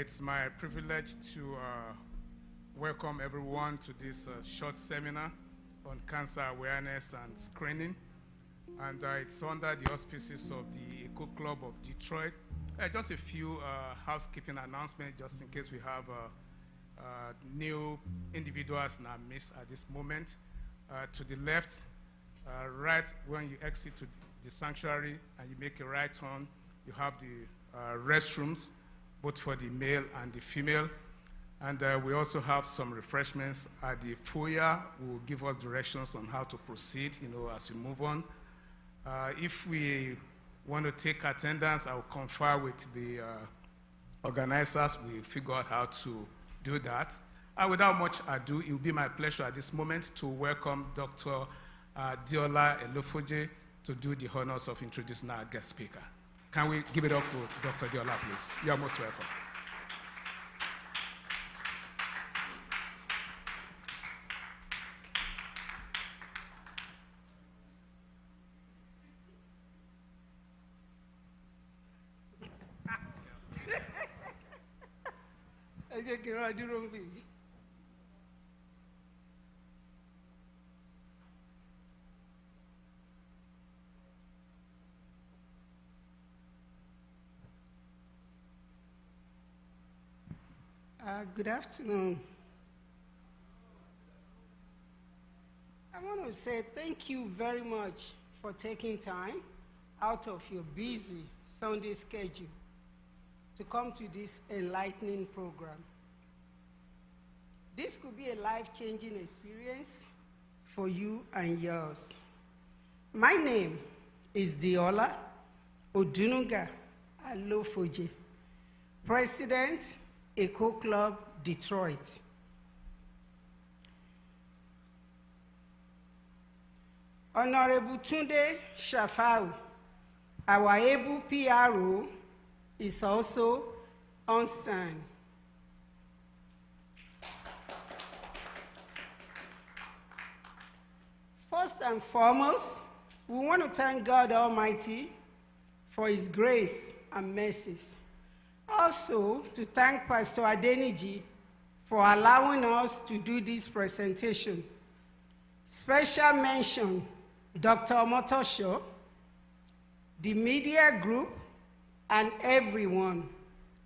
It's my privilege to welcome everyone to this short seminar on cancer awareness and screening. And it's under the auspices of the Eco Club of Detroit. Just a few housekeeping announcements, just in case we have new individuals in our midst at this moment. To the left, right when you exit to the sanctuary and you make a right turn, you have the restrooms, both for the male and the female. And we also have some refreshments at the foyer who will give us directions on how to proceed, as we move on. If we want to take attendance, I'll confer with the organizers. We'll figure out how to do that. Without much ado, it will be my pleasure at this moment to welcome Dr. Diola Elofoje to do the honors of introducing our guest speaker. Can we give it up for Dr. Diola, please? You are most welcome. Good afternoon. I want to say thank you very much for taking time out of your busy Sunday schedule to come to this enlightening program. This could be a life-changing experience for you and yours. My name is Diola Odunuga Alofoje, President, Eco Club, Detroit. Honorable Tunde Shafau, our able PRO, is also on stand. First and foremost, we want to thank God Almighty for His grace and mercies. Also, to thank Pastor Adeniji for allowing us to do this presentation. Special mention, Dr. Omotosho, the media group, and everyone.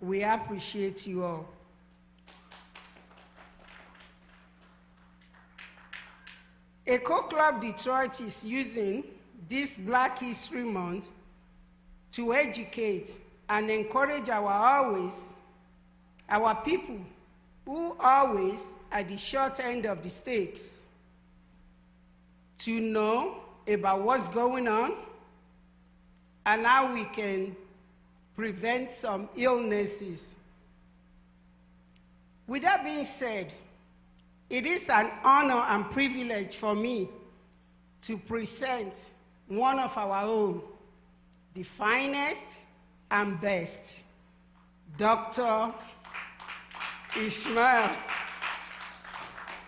We appreciate you all. Eco Club Detroit is using this Black History Month to educate and encourage our people who always at the short end of the stakes to know about what's going on and how we can prevent some illnesses. With that being said, it is an honor and privilege for me to present one of our own, the finest and best, Dr. Ishmael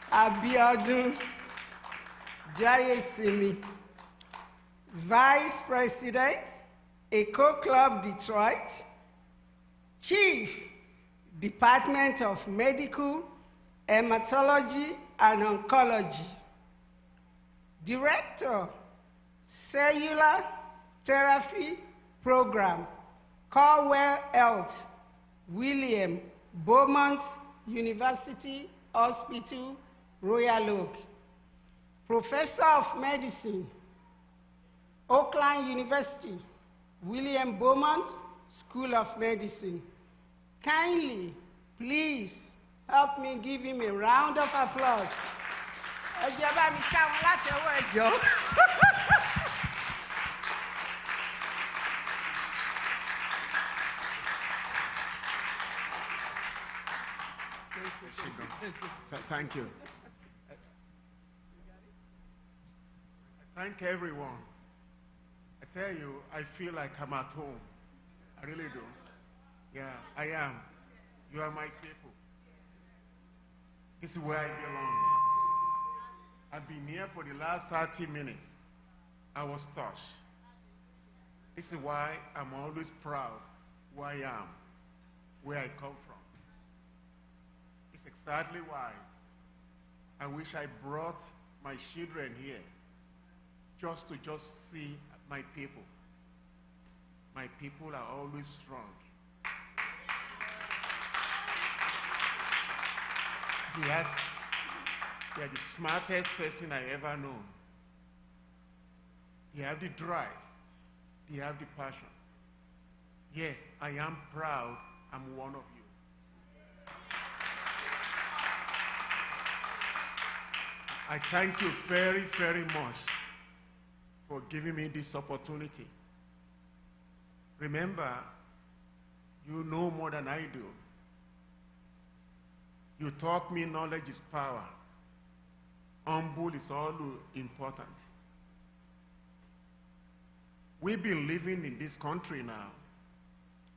Abiodun Jayesimi, Vice President, Eco Club Detroit, Chief, Department of Medical, Hematology and Oncology, Director, Cellular Therapy Program, Corwell Health, William Beaumont University Hospital, Royal Oak, Professor of Medicine, Oakland University, William Beaumont School of Medicine. Kindly, please, help me give him a round of applause. Thank you. Thank everyone. I tell you, I feel like I'm at home. I really do. Yeah, I am. You are my people. This is where I belong. I've been here for the last 30 minutes. I was touched. This is why I'm always proud who I am, where I come from. It's exactly why I wish I brought my children here just to see my people. My people are always strong. They are the smartest person I ever known. They have the drive. They have the passion. Yes, I am proud I'm one of you. I thank you very, very much for giving me this opportunity. Remember, you know more than I do. You taught me knowledge is power. Humble is all important. We've been living in this country now,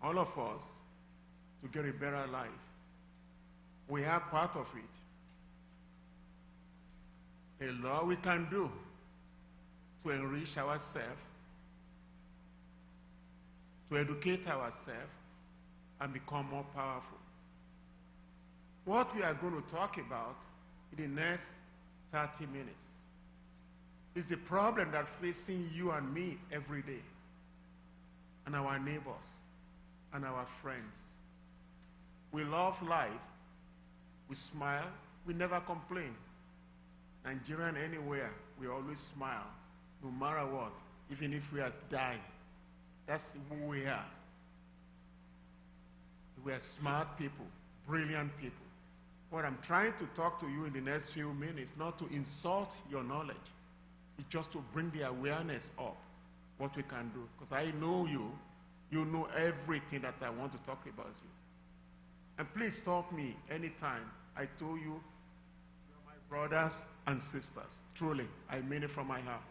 all of us, to get a better life. We are part of it. A lot we can do to enrich ourselves, to educate ourselves, and become more powerful. What we are going to talk about in the next 30 minutes is the problem that's facing you and me every day, and our neighbors, and our friends. We love life. We smile. We never complain. Nigerian anywhere, we always smile, no matter what, even if we are dying. That's who we are. We are smart people, brilliant people. What I'm trying to talk to you in the next few minutes, not to insult your knowledge, it's just to bring the awareness up, what we can do. Because I know you know everything that I want to talk about you. And please stop me anytime. I told you, you're my brothers and sisters. Truly, I mean it from my heart.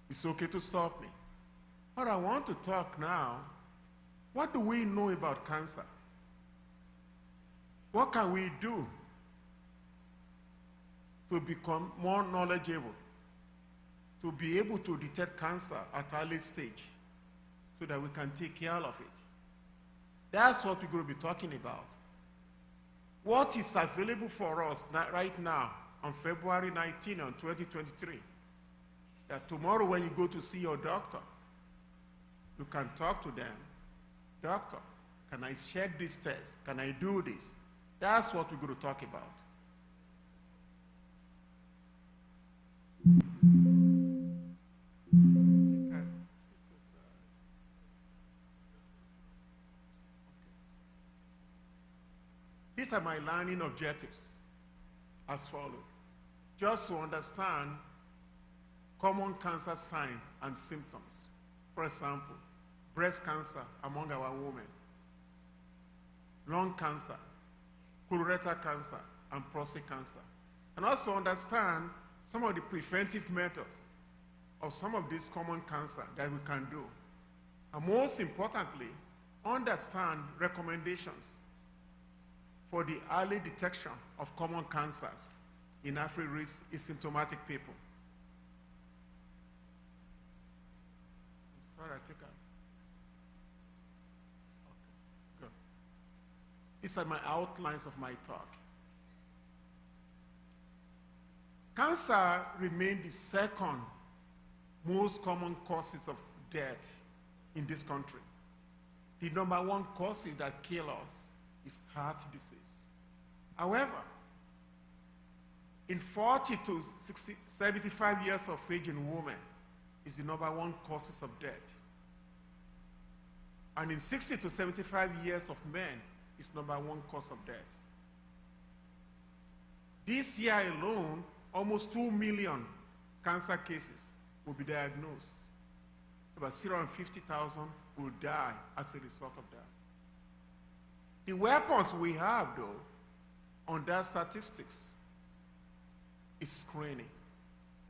It's okay to stop me. But I want to talk now, what do we know about cancer? What can we do to become more knowledgeable, to be able to detect cancer at early stage so that we can take care of it? That's what we're going to be talking about. What is available for us right now on February 19 on 2023? That tomorrow when you go to see your doctor, you can talk to them. Doctor, can I check this test? Can I do this? That's what we're going to talk about. These are my learning objectives as follows. Just to understand common cancer signs and symptoms. For example, breast cancer among our women, lung cancer, colorectal cancer, and prostate cancer. And also understand some of the preventive methods of some of these common cancer that we can do. And most importantly, understand recommendations for the early detection of common cancers in Afri-risk asymptomatic people. I'm sorry, I think okay, good. These are my outlines of my talk. Cancer remains the second most common causes of death in this country. The number one cause that kills us is heart disease. However, in 40 to 75 years of age in women is the number one causes of death. And in 60 to 75 years of men is number one cause of death. This year alone, almost 2 million cancer cases will be diagnosed. About 050,000 will die as a result of that. The weapons we have, though, on that statistics is screening,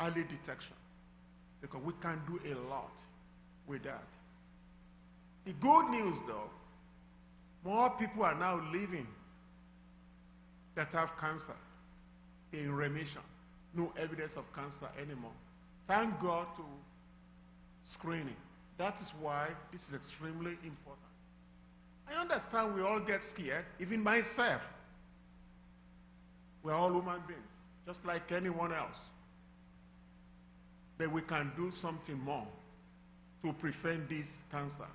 early detection, because we can do a lot with that. The good news, though, more people are now living that have cancer in remission. No evidence of cancer anymore. Thank God to screening. That is why this is extremely important. I understand we all get scared, even myself. We're all human beings, just like anyone else. But we can do something more to prevent this cancer.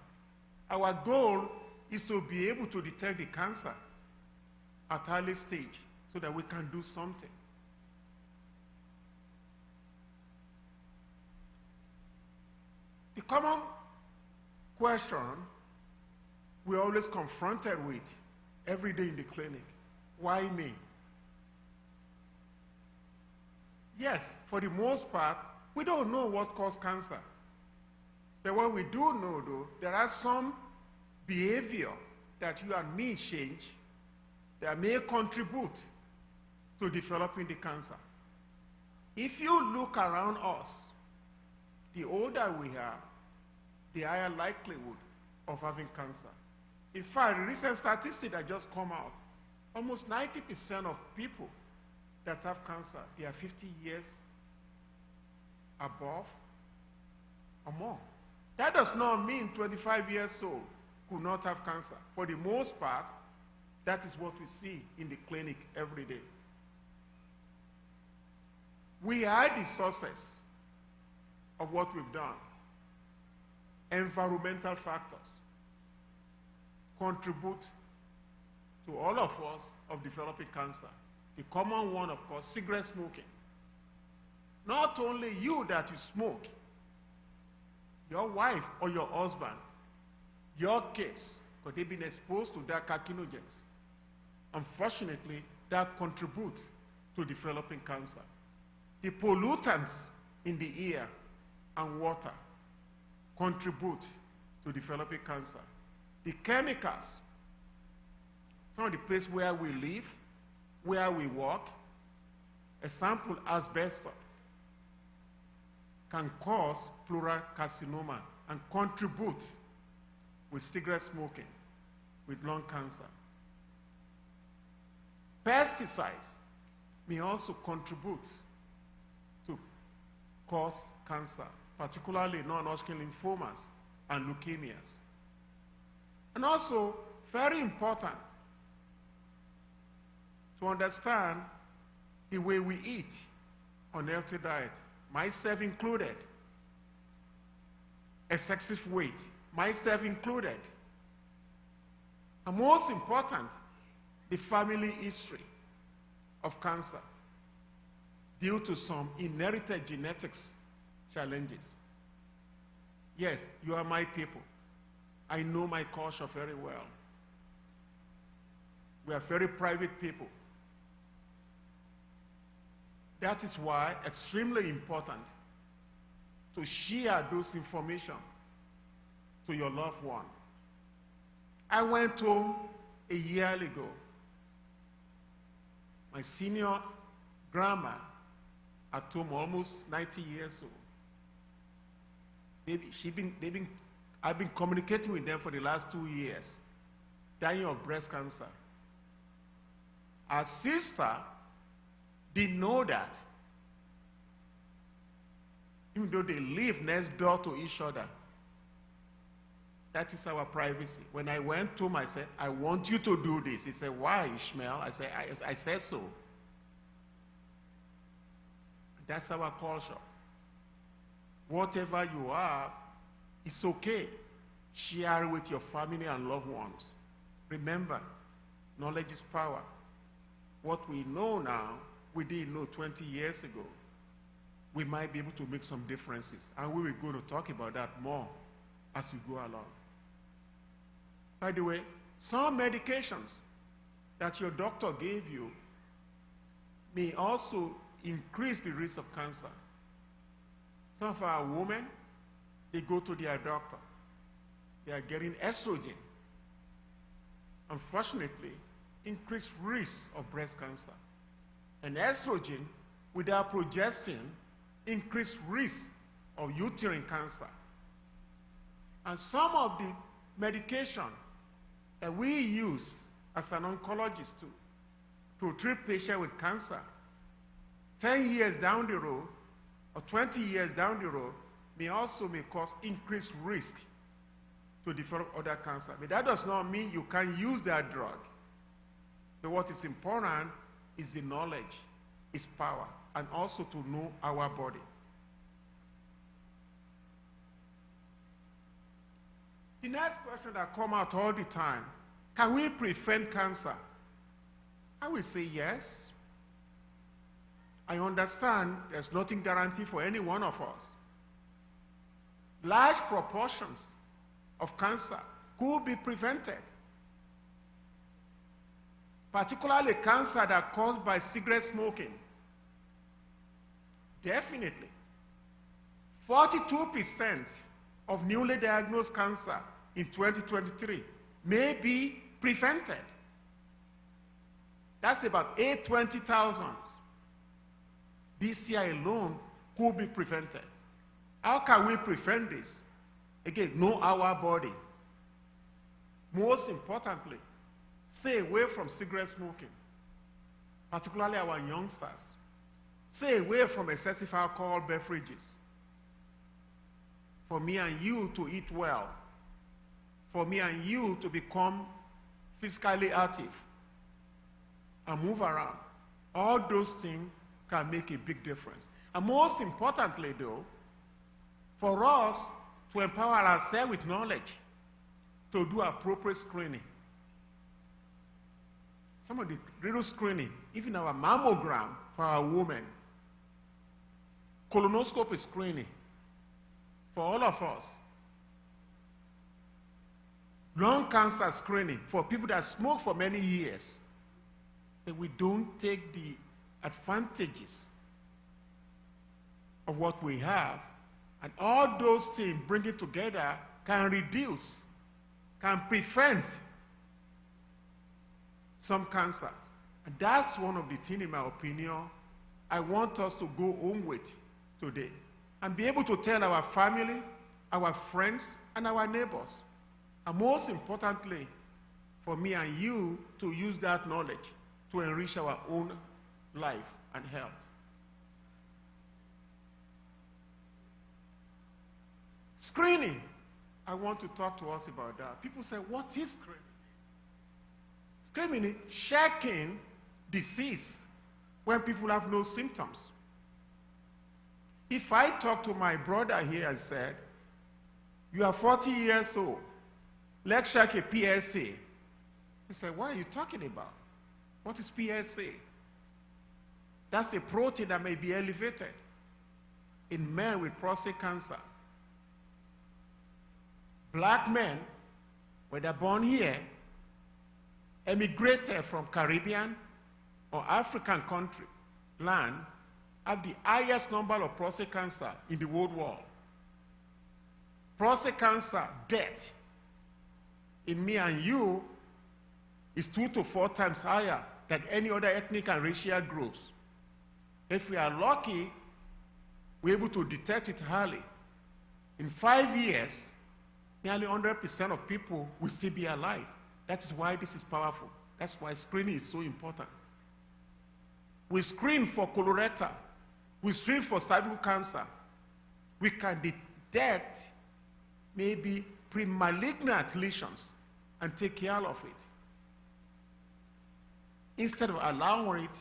Our goal is to be able to detect the cancer at early stage so that we can do something. The common question we're always confronted with every day in the clinic: why me? Yes, for the most part, we don't know what causes cancer. But what we do know, though, there are some behavior that you and me change that may contribute to developing the cancer. If you look around us, the older we are, the higher likelihood of having cancer. In fact, recent statistics that just come out, almost 90% of people that have cancer, they are 50 years above or more. That does not mean 25 years old could not have cancer. For the most part, that is what we see in the clinic every day. We are the sources of what we've done. Environmental factors contribute to all of us of developing cancer. The common one, of course, cigarette smoking. Not only you that you smoke, your wife or your husband, your kids, because they've been exposed to that carcinogens. Unfortunately, that contributes to developing cancer. The pollutants in the air and water contribute to developing cancer. The chemicals, some of the places where we live, where we work, example, asbestos, can cause pleural carcinoma and contribute with cigarette smoking, with lung cancer. Pesticides may also contribute to cause cancer, particularly non-Hodgkin lymphomas and leukemias. And also, very important to understand the way we eat, unhealthy diet, myself included, excessive weight, myself included. And most important, the family history of cancer due to some inherited genetics challenges. Yes, you are my people. I know my culture very well. We are very private people. That is why it's extremely important to share those information to your loved one. I went home a year ago. My senior grandma at home, almost 90 years old. I've been communicating with them for the last 2 years, dying of breast cancer. Her sister didn't know that, even though they live next door to each other. That is our privacy. When I went to him, I said, I want you to do this. He said, why, Ishmael? I said so. That's our culture. Whatever you are, it's okay. Share with your family and loved ones. Remember, knowledge is power. What we know now, we didn't know 20 years ago. We might be able to make some differences. And we will go to talk about that more as we go along. By the way, some medications that your doctor gave you may also increase the risk of cancer. Some of our women, they go to their doctor. They are getting estrogen. Unfortunately, increased risk of breast cancer. And estrogen without progestin, increased risk of uterine cancer. And some of the medication that we use as an oncologist to treat patients with cancer, 10 years down the road or 20 years down the road may cause increased risk to develop other cancer. But that does not mean you can use that drug. But what is important is the knowledge, is power, and also to know our body. The next question that comes out all the time, can we prevent cancer? I will say yes. I understand there's nothing guaranteed for any one of us. Large proportions of cancer could be prevented, particularly cancer that caused by cigarette smoking. Definitely. 42% of newly diagnosed cancer in 2023 may be prevented. That's about 820,000. This year alone could be prevented. How can we prevent this? Again, know our body. Most importantly, stay away from cigarette smoking, particularly our youngsters. Stay away from excessive alcohol beverages. For me and you to eat well. For me and you to become physically active and move around. All those things can make a big difference. And most importantly, though, for us to empower ourselves with knowledge to do appropriate screening. Some of the little screening, even our mammogram for our women, colonoscopy screening for all of us, lung cancer screening for people that smoke for many years, that we don't take the advantages of what we have, and all those things bring it together can reduce, can prevent some cancers. And that's one of the things, in my opinion, I want us to go home with today and be able to tell our family, our friends, and our neighbors. And most importantly, for me and you to use that knowledge to enrich our own life and health. Screening. I want to talk to us about that. People say, what is screening? Screening is checking disease when people have no symptoms. If I talk to my brother here and said, you are 40 years old, let's check a PSA. He said, what are you talking about? What is PSA? That's a protein that may be elevated in men with prostate cancer. Black men, whether born here, emigrated from Caribbean or African country, land, have the highest number of prostate cancer in the world war. Prostate cancer death in me and you is 2 to 4 times higher than any other ethnic and racial groups. If we are lucky, we're able to detect it early. In 5 years, nearly 100% of people will still be alive. That is why this is powerful. That's why screening is so important. We screen for colorectal. We screen for cervical cancer. We can detect maybe pre-malignant lesions and take care of it, instead of allowing it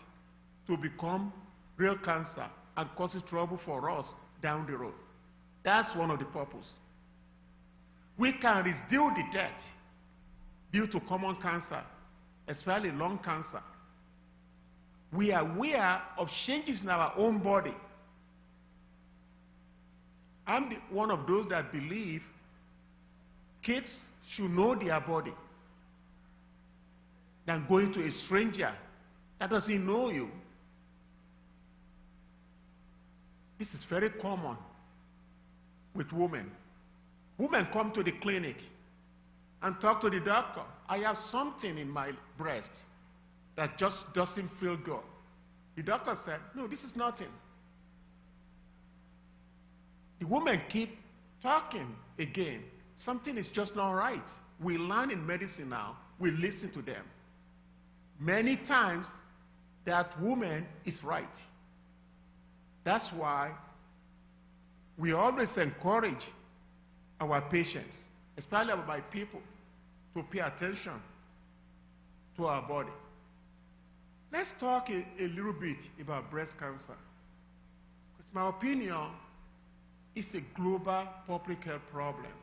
to become real cancer and causing trouble for us down the road. That's one of the purposes. We can reduce the death due to common cancer, especially lung cancer. We are aware of changes in our own body. I'm one of those that believe kids should know their body than going to a stranger that doesn't know you. This is very common with women. Women come to the clinic and talk to the doctor. I have something in my breast that just doesn't feel good. The doctor said, no, this is nothing. The women keep talking again. Something is just not right. We learn in medicine now. We listen to them. Many times, that woman is right. That's why we always encourage our patients, especially my people, to pay attention to our body. Let's talk a little bit about breast cancer. Because my opinion, it's a global public health problem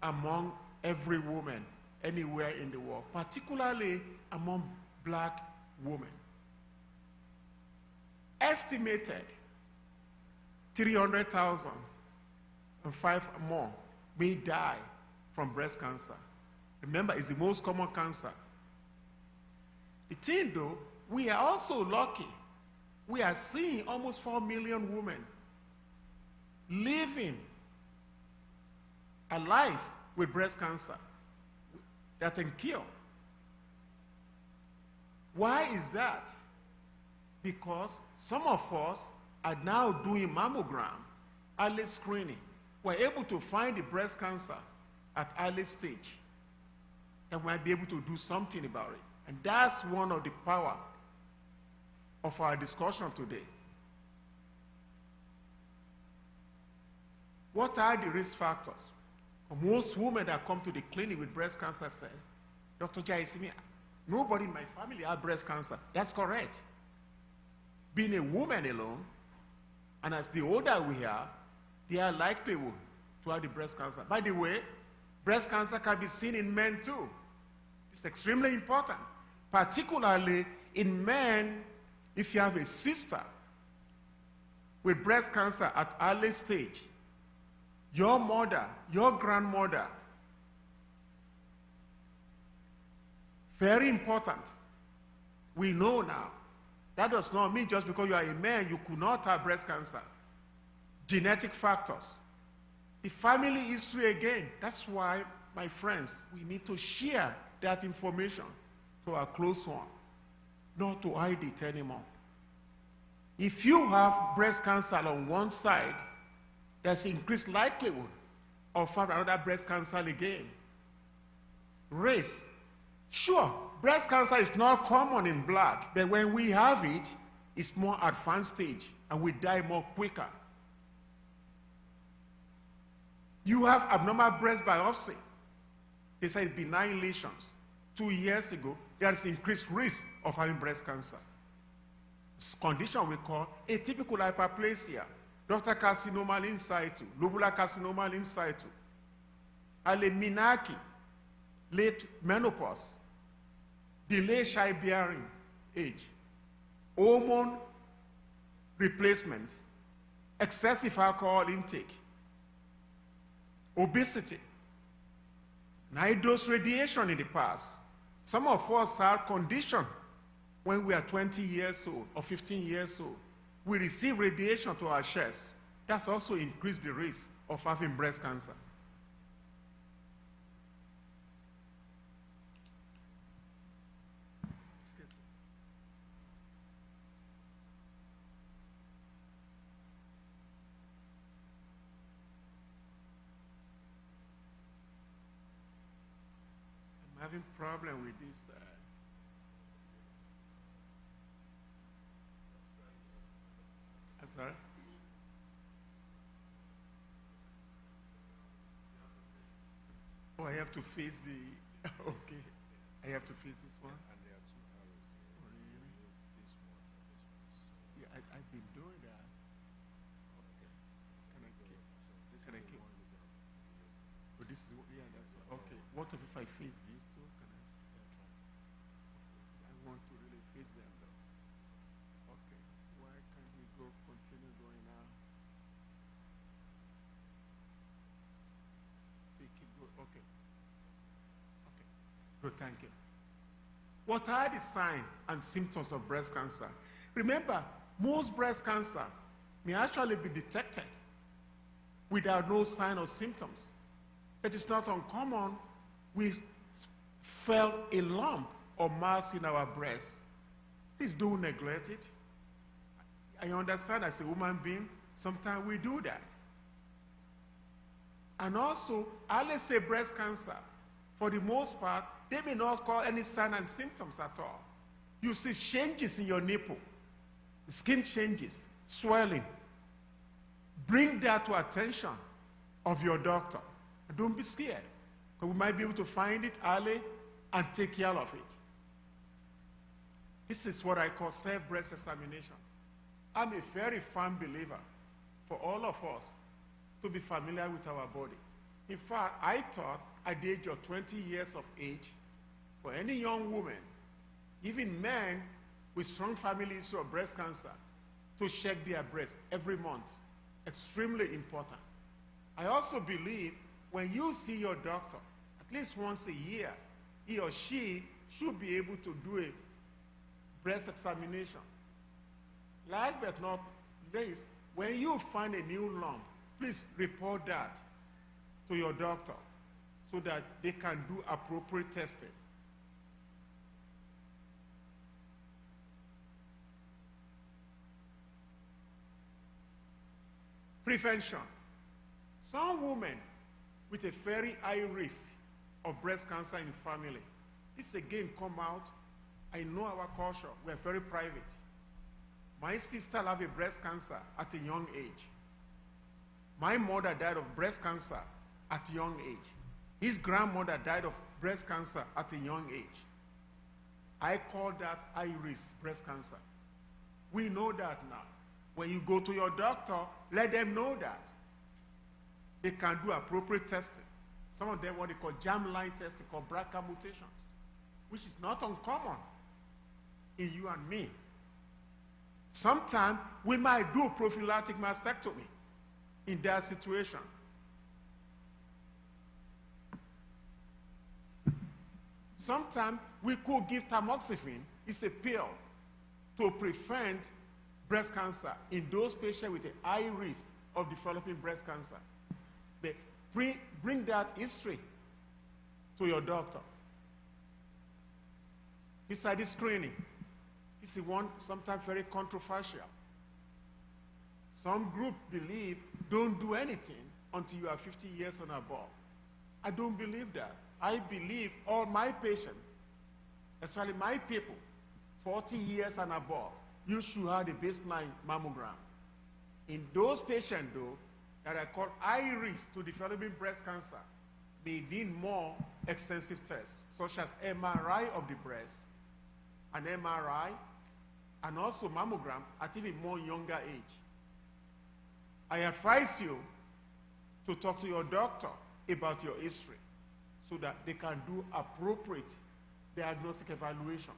among every woman anywhere in the world, particularly among black women. Estimated 300,000 and 5 more may die from breast cancer. Remember, it's the most common cancer. The thing though, we are also lucky. We are seeing almost 4 million women living a life with breast cancer that can kill. Why is that? Because some of us are now doing mammogram, early screening. We're able to find the breast cancer at early stage. And we might be able to do something about it. And that's one of the power of our discussion today. What are the risk factors? For most women that come to the clinic with breast cancer say, Dr. Jaisimi, nobody in my family has breast cancer. That's correct. Being a woman alone, and as the older we are, they are likely to have the breast cancer. By the way, breast cancer can be seen in men too. It's extremely important, particularly in men. If you have a sister with breast cancer at early stage, your mother, your grandmother, very important. We know now. That does not mean just because you are a man, you could not have breast cancer. Genetic factors. The family history again. That's why, my friends, we need to share that information to our close one, not to hide it anymore. If you have breast cancer on one side, there's increased likelihood of having another breast cancer again. Race. Sure, breast cancer is not common in black, but when we have it, it's more advanced stage and we die more quicker. You have abnormal breast biopsy. They say benign lesions. 2 years ago, there is increased risk of having breast cancer. It's a condition we call atypical hyperplasia, ductal carcinoma in situ, lobular carcinoma in situ, aleminaki, late menopause, delayed childbearing age, hormone replacement, excessive alcohol intake, obesity, and high-dose radiation in the past. Some of us are conditioned when we are 20 years old or 15 years old. We receive radiation to our chest. That's also increased the risk of having breast cancer. Excuse me. I'm having problem with this. I'm sorry? Oh, I have to face the, okay. I have to face this one? And there are 2 arrows here. Oh, really? This one and this one. Yeah, I've been doing that. Okay. Can I keep? So this Can I is the keep? one you got. But this is, yeah, that's right. Okay. What if I face these two? Can I? I want to really face them though. Okay. Why can't we continue going now? See, keep going. Okay. Okay. Good, thank you. What are the signs and symptoms of breast cancer? Remember, most breast cancer may actually be detected without no sign or symptoms. It is not uncommon. We felt a lump or mass in our breast. Please don't neglect it. I understand as a human being, sometimes we do that. And also, let's say breast cancer, for the most part, they may not cause any sign and symptoms at all. You see changes in your nipple, skin changes, swelling. Bring that to attention of your doctor. And don't be scared, because we might be able to find it early and take care of it. This is what I call self-breast examination. I'm a very firm believer for all of us to be familiar with our body. In fact, I thought at the age of 20 years of age, for any young woman, even men with strong family history of breast cancer, to check their breast every month. Extremely important. I also believe when you see your doctor, at least once a year, he or she should be able to do a breast examination. Last but not least, when you find a new lump, please report that to your doctor so that they can do appropriate testing. Prevention. Some women with a very high risk of breast cancer in the family, this again come out. I know our culture, we're very private. My sister had a breast cancer at a young age. My mother died of breast cancer at a young age. His grandmother died of breast cancer at a young age. I call that high-risk breast cancer. We know that now. When you go to your doctor, let them know that. They can do appropriate testing. Some of them what they call germline testing, called BRCA mutations, which is not uncommon in you and me. Sometimes we might do prophylactic mastectomy in that situation. Sometimes we could give tamoxifen. It's a pill to prevent breast cancer in those patients with a high risk of developing breast cancer. But bring that history to your doctor. Besides the screening, this is one sometimes very controversial. Some group believe don't do anything until you are 50 years and above. I don't believe that. I believe all my patients, especially my people, 40 years and above, you should have the baseline mammogram. In those patients, though, that are called high risk to developing breast cancer, they need more extensive tests, such as MRI of the breast, an MRI, and also mammogram at even more younger age. I advise you to talk to your doctor about your history so that they can do appropriate diagnostic evaluation.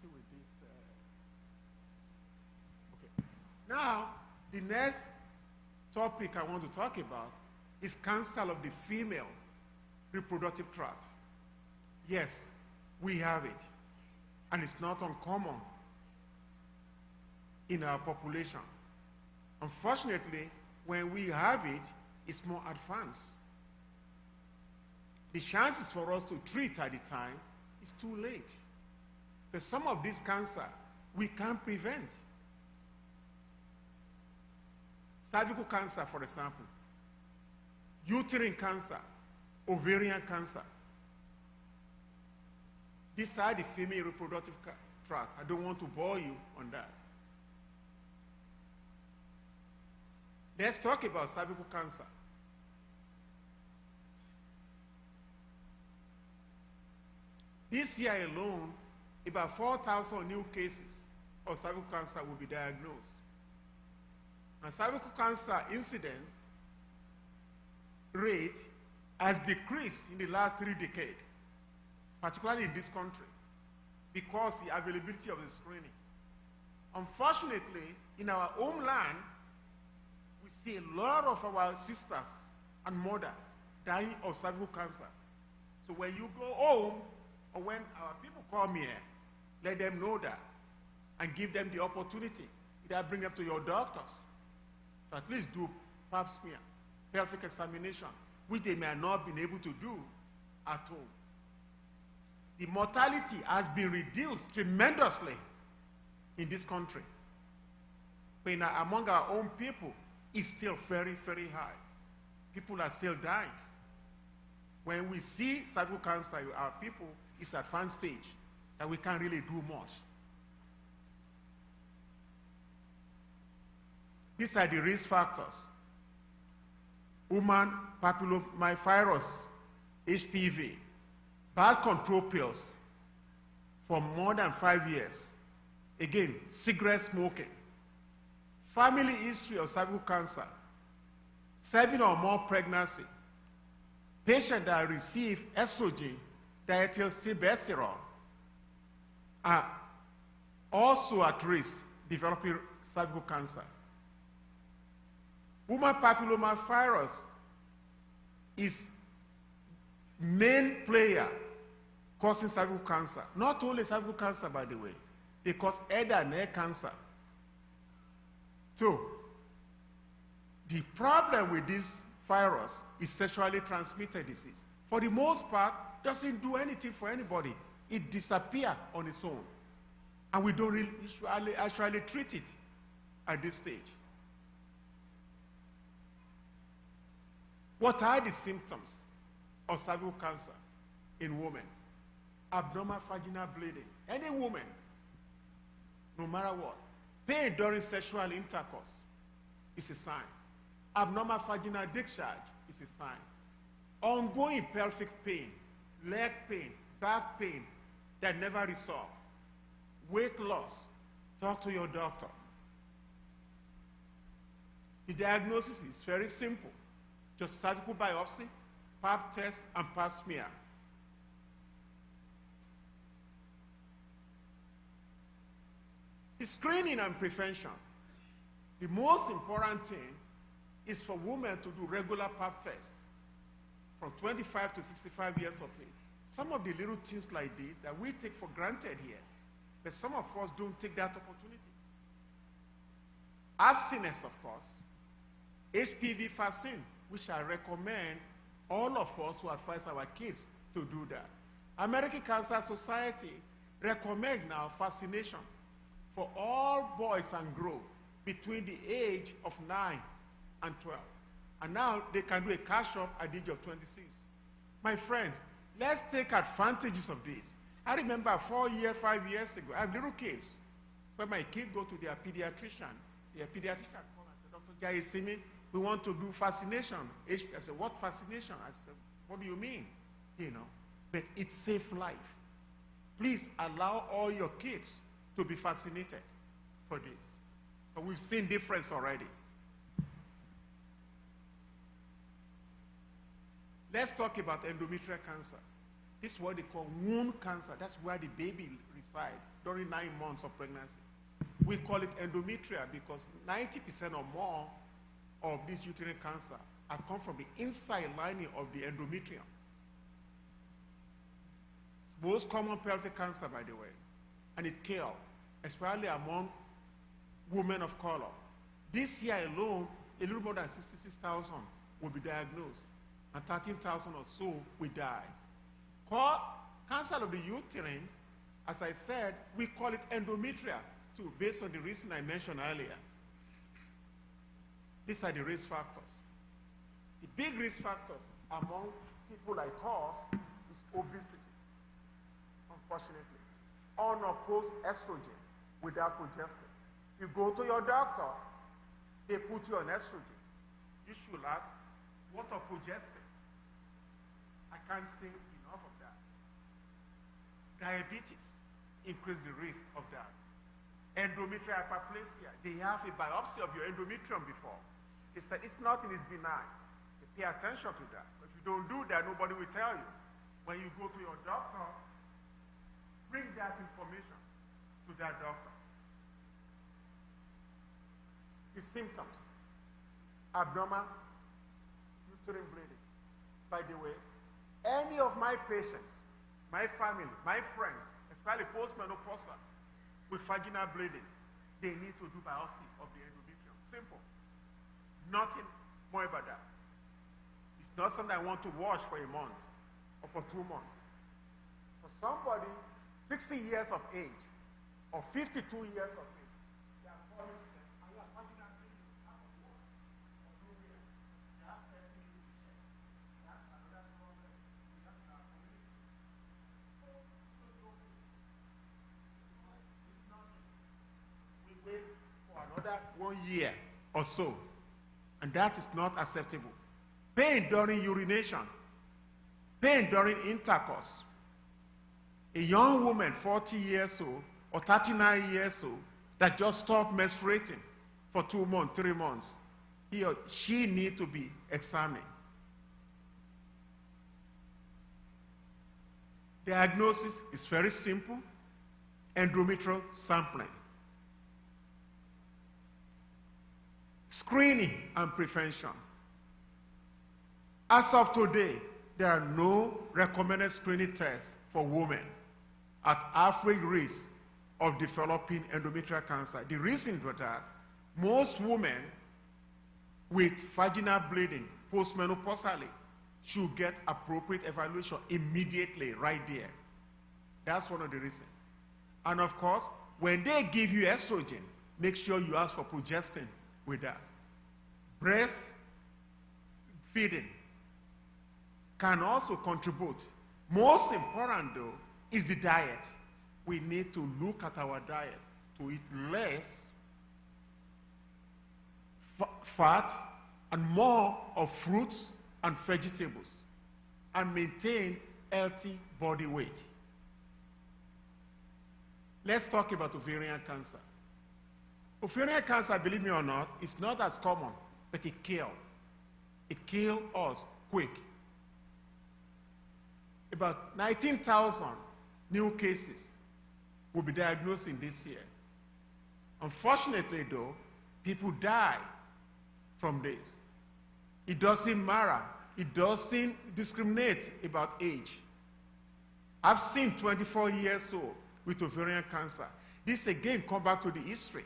With this. Okay. Now, the next topic I want to talk about is cancer of the female reproductive tract. Yes, we have it, and it's not uncommon in our population. Unfortunately, when we have it, it's more advanced. The chances for us to treat at the time is too late. But some of this cancer we can prevent. Cervical cancer, for example, uterine cancer, ovarian cancer. These are the female reproductive tract. I don't want to bore you on that. Let's talk about cervical cancer. This year alone, about 4,000 new cases of cervical cancer will be diagnosed. And cervical cancer incidence rate has decreased in the last 3 decades, particularly in this country, because the availability of the screening. Unfortunately, in our homeland, we see a lot of our sisters and mothers dying of cervical cancer. So when you go home, or when our people come here, let them know that and give them the opportunity. Either bring them to your doctors to at least do pap smear, pelvic examination, which they may have not been able to do at home. The mortality has been reduced tremendously in this country. But among our own people, it's still very, very high. People are still dying. When we see cervical cancer, our people, it's advanced stage that we can't really do much. These are the risk factors. Human papillomavirus, HPV, bad control pills for more than 5 years. Again, cigarette smoking, family history of cervical cancer, 7 or more pregnancy, patients that receive estrogen, diethylstilbestrol, are also at risk developing cervical cancer. Human papillomavirus is main player causing cervical cancer. Not only cervical cancer, by the way, they cause head and neck cancer. So, the problem with this virus is sexually transmitted disease. For the most part, doesn't do anything for anybody. It disappears on its own. And we don't really actually treat it at this stage. What are the symptoms of cervical cancer in women? Abnormal vaginal bleeding. Any woman, no matter what, pain during sexual intercourse is a sign. Abnormal vaginal discharge is a sign. Ongoing pelvic pain, leg pain, back pain that never resolve. Weight loss, talk to your doctor. The diagnosis is very simple. Just cervical biopsy, pap test, and pap smear. The screening and prevention. The most important thing is for women to do regular pap tests from 25 to 65 years of age. Some of the little things like this that we take for granted here, but some of us don't take that opportunity. Abstinence, of course. HPV vaccine, which I recommend all of us to advise our kids to do that. American Cancer Society recommend now vaccination for all boys and girls between the age of 9 and 12. And now they can do a catch-up at the age of 26. My friends, let's take advantages of this. I remember 4 years, 5 years ago, I have little kids. When my kids go to their pediatrician come and say, Dr. Jayasimi, we want to do vaccination. I said, what vaccination? I said, what do you mean? You know, but it saves life. Please allow all your kids to be vaccinated for this. But we've seen difference already. Let's talk about endometrial cancer. This is what they call wound cancer. That's where the baby resides during 9 months of pregnancy. We call it endometrial because 90% or more of this uterine cancer come from the inside lining of the endometrium. It's the most common pelvic cancer, by the way, and it kills, especially among women of color. This year alone, a little more than 66,000 will be diagnosed, and 13,000 or so will die. Called cancer of the uterine, as I said, we call it endometrial too, based on the reason I mentioned earlier. These are the risk factors. The big risk factors among people like us is obesity, unfortunately. Unopposed estrogen without progestin. If you go to your doctor, they put you on estrogen. You should ask, what of progestin? I can't say enough of that. Diabetes increase the risk of that. Endometrial hyperplasia, they have a biopsy of your endometrium before. They said it's nothing, it's benign. They pay attention to that. If you don't do that, nobody will tell you. When you go to your doctor, bring that information to that doctor. The symptoms: abnormal uterine bleeding. By the way, any of my patients, my family, my friends, especially postmenopausal with vaginal bleeding, they need to do biopsy of the endometrium. Simple. Nothing more about that. It's not something I want to watch for a month or for 2 months. For somebody 60 years of age or 52 years of age, they are calling and saying, I have vaginal bleeding. How of what? Or nowhere. They have pressing in the chest. That's another problem. We have in our community. It's nothing. We wait for another 1 year or so, and that is not acceptable. Pain during urination, pain during intercourse. A young woman, 40 years old or 39 years old, that just stopped menstruating for 2 months, 3 months, he or she needs to be examined. Diagnosis is very simple: endometrial sampling. Screening and prevention. As of today, there are no recommended screening tests for women at average risk of developing endometrial cancer. The reason for that, most women with vaginal bleeding postmenopausally should get appropriate evaluation immediately right there. That's one of the reasons. And of course, when they give you estrogen, make sure you ask for progestin with that. Breast feeding can also contribute. Most important though is the diet. We need to look at our diet to eat less fat and more of fruits and vegetables and maintain healthy body weight. Let's talk about ovarian cancer. Ovarian cancer, believe me or not, is not as common, but it kills. It kills us quick. About 19,000 new cases will be diagnosed in this year. Unfortunately, though, people die from this. It doesn't matter. It doesn't discriminate about age. I've seen 24 years old with ovarian cancer. This again come back to the history.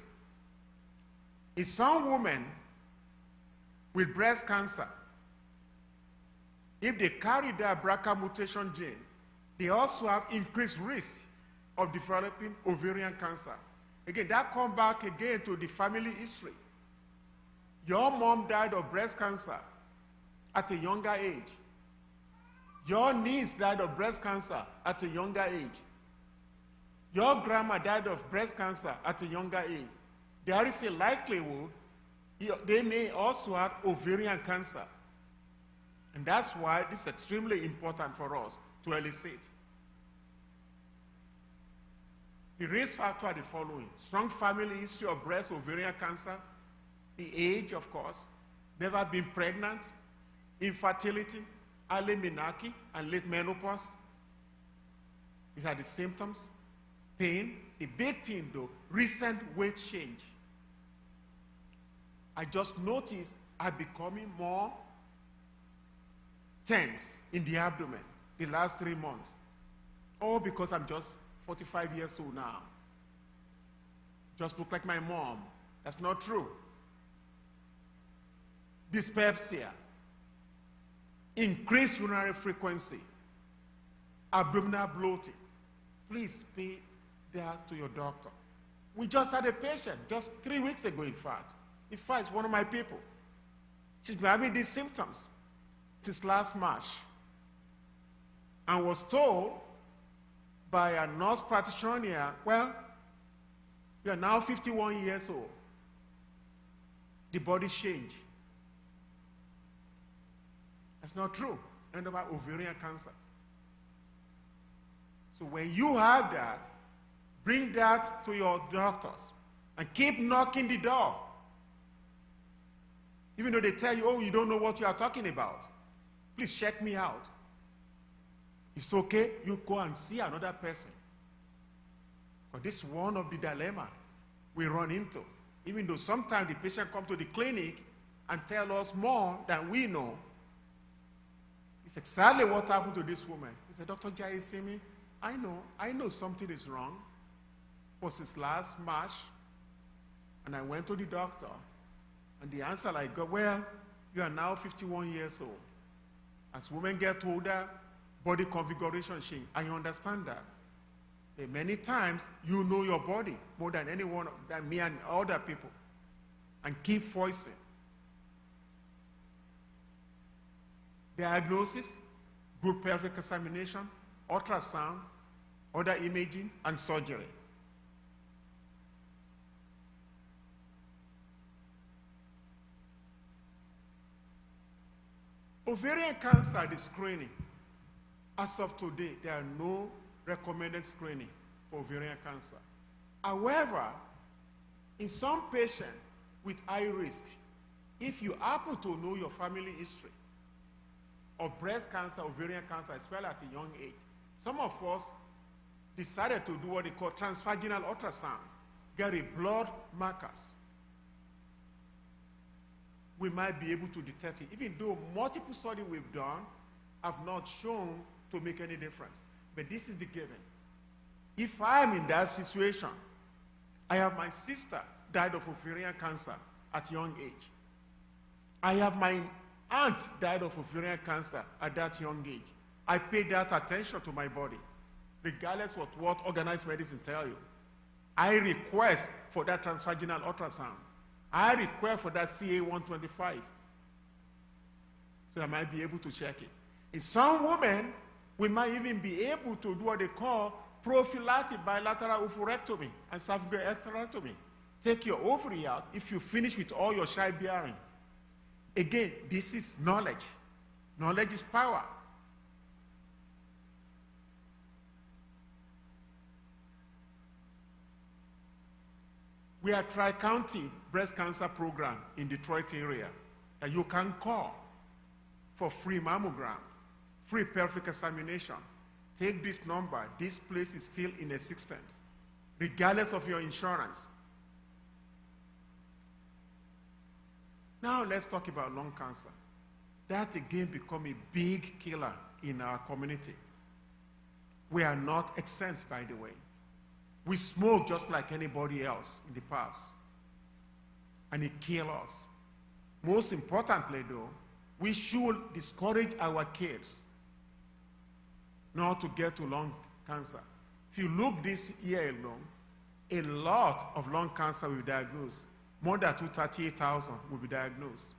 In some women with breast cancer, if they carry the BRCA mutation gene, they also have increased risk of developing ovarian cancer. Again, that comes back again to the family history. Your mom died of breast cancer at a younger age. Your niece died of breast cancer at a younger age. Your grandma died of breast cancer at a younger age. There is a likelihood they may also have ovarian cancer. And that's why this is extremely important for us to elicit. The risk factors are the following: strong family history of breast ovarian cancer, the age, of course, never been pregnant, infertility, early menarche, and late menopause. These are the symptoms. Pain. The big thing, though, recent weight change. I just noticed I'm becoming more tense in the abdomen the last 3 months. All because I'm just 45 years old now. Just look like my mom. That's not true. Dyspepsia, increased urinary frequency, abdominal bloating. Please pay that to your doctor. We just had a patient just 3 weeks ago, in fact. In fact, one of my people. She's been having these symptoms since last March and was told by a nurse practitioner, well, you are now 51 years old. The body changed. That's not true. And about ovarian cancer. So when you have that, bring that to your doctors and keep knocking the door. Even though they tell you, oh, you don't know what you are talking about. Please check me out. If it's okay, you go and see another person. But this is one of the dilemma we run into. Even though sometimes the patient comes to the clinic and tell us more than we know. It's exactly what happened to this woman. He said, Dr. Jai, see me? I know something is wrong. It was since last March, and I went to the doctor, and the answer I got, well, you are now 51 years old. As women get older, body configuration change. I understand that. But many times, you know your body more than anyone, than me and other people, and keep voicing. Diagnosis, good pelvic examination, ultrasound, other imaging, and surgery. Ovarian cancer, the screening. As of today, there are no recommended screening for ovarian cancer. However, in some patients with high risk, if you happen to know your family history of breast cancer, ovarian cancer, as well at a young age, some of us decided to do what they call transvaginal ultrasound, get a blood markers. We might be able to detect it, even though multiple studies we've done have not shown to make any difference. But this is the given. If I am in that situation, I have my sister died of ovarian cancer at a young age. I have my aunt died of ovarian cancer at that young age. I pay that attention to my body, regardless of what organized medicine tell you. I request for that transvaginal ultrasound. I request for that CA-125, so I might be able to check it. In some women, we might even be able to do what they call prophylactic bilateral oophorectomy and cervicectomy. Take your ovary out if you finish with all your childbearing. Again, this is knowledge. Knowledge is power. We are Tri-County Breast Cancer Program in Detroit area that you can call for free mammogram, free pelvic examination. Take this number. This place is still in existence, regardless of your insurance. Now let's talk about lung cancer. That again become a big killer in our community. We are not exempt, by the way. We smoke just like anybody else in the past, and it kills us. Most importantly, though, we should discourage our kids not to get to lung cancer. If you look this year alone, a lot of lung cancer will be diagnosed. More than 238,000 will be diagnosed.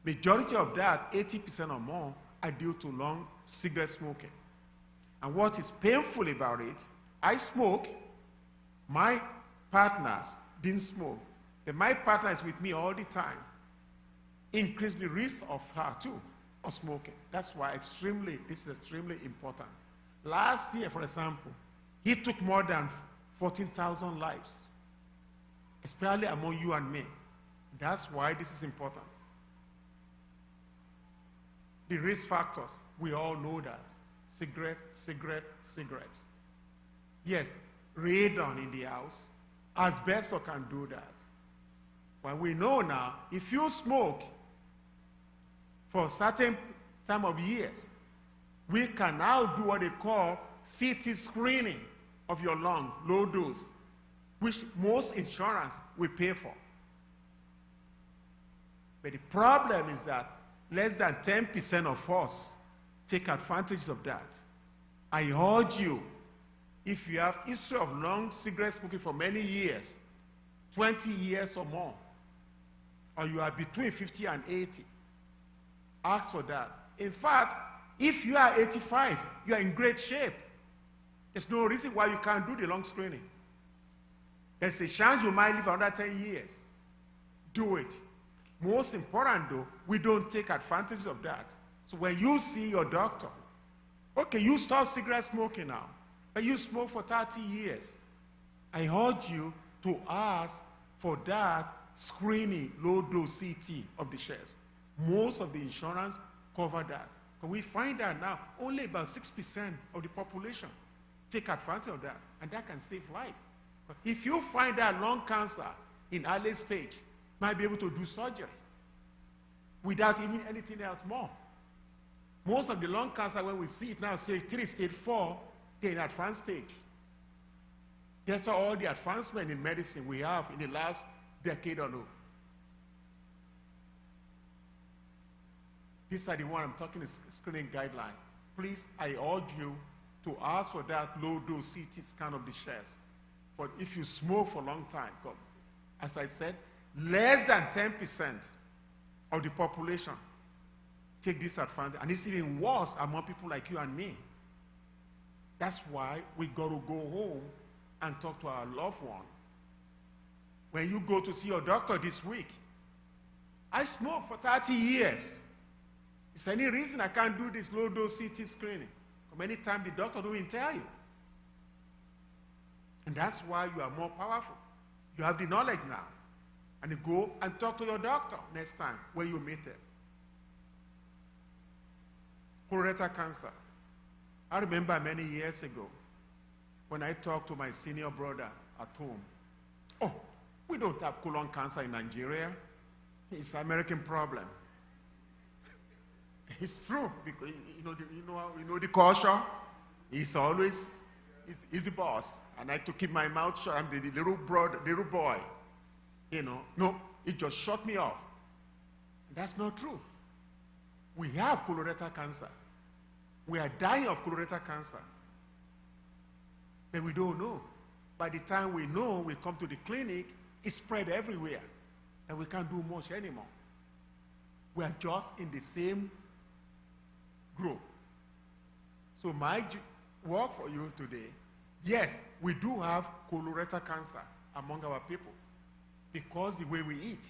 Majority of that, 80% or more, are due to long cigarette smoking. And what is painful about it, I smoke, my partners didn't smoke, but my partner is with me all the time. Increase the risk of her too, of smoking. That's why this is extremely important. Last year, for example, he took more than 14,000 lives, especially among you and me. That's why this is important. The risk factors, we all know that. Cigarette, cigarette, cigarette. Yes, radon in the house. Asbestos can do that. But we know now, if you smoke for a certain time of years, we can now do what they call CT screening of your lung, low dose, which most insurance will pay for. But the problem is that less than 10% of us take advantage of that. I urge you, if you have history of long cigarette smoking for many years, 20 years or more, or you are between 50 and 80, ask for that. In fact, if you are 85, you are in great shape. There's no reason why you can't do the lung screening. There's a chance you might live another 10 years. Do it. Most important though, we don't take advantage of that. So when you see your doctor, okay, you stop cigarette smoking now, but you smoke for 30 years. I urge you to ask for that screening low-dose CT of the chest. Most of the insurance cover that. But we find that now only about 6% of the population take advantage of that, and that can save life. But if you find that lung cancer in early stage, might be able to do surgery without even anything else more. Most of the lung cancer, when we see it now, stage 3, stage 4, they're in advanced stage. That's why all the advancement in medicine we have in the last decade or no. These are the one I'm talking is screening guideline. Please, I urge you to ask for that low-dose CT scan of the chest. But if you smoke for a long time, as I said, less than 10% of the population take this advantage. And it's even worse among people like you and me. That's why we got to go home and talk to our loved one. When you go to see your doctor this week, I smoked for 30 years. Is there any reason I can't do this low-dose CT screening? Many times the doctor don't even tell you. And that's why you are more powerful. You have the knowledge now. And you go and talk to your doctor next time when you meet them. Colorectal cancer. I remember many years ago when I talked to my senior brother at home. Oh, we don't have colon cancer in Nigeria. It's an American problem. It's true, because you know the culture. He's always he's the boss, and I had to keep my mouth shut. I'm the little boy. No, he just shut me off. That's not true. We have colorectal cancer. We are dying of colorectal cancer, but we don't know. By the time we know, we come to the clinic, it's spread everywhere, and we can't do much anymore. We are just in the same group. So my work for you today, yes, we do have colorectal cancer among our people because the way we eat.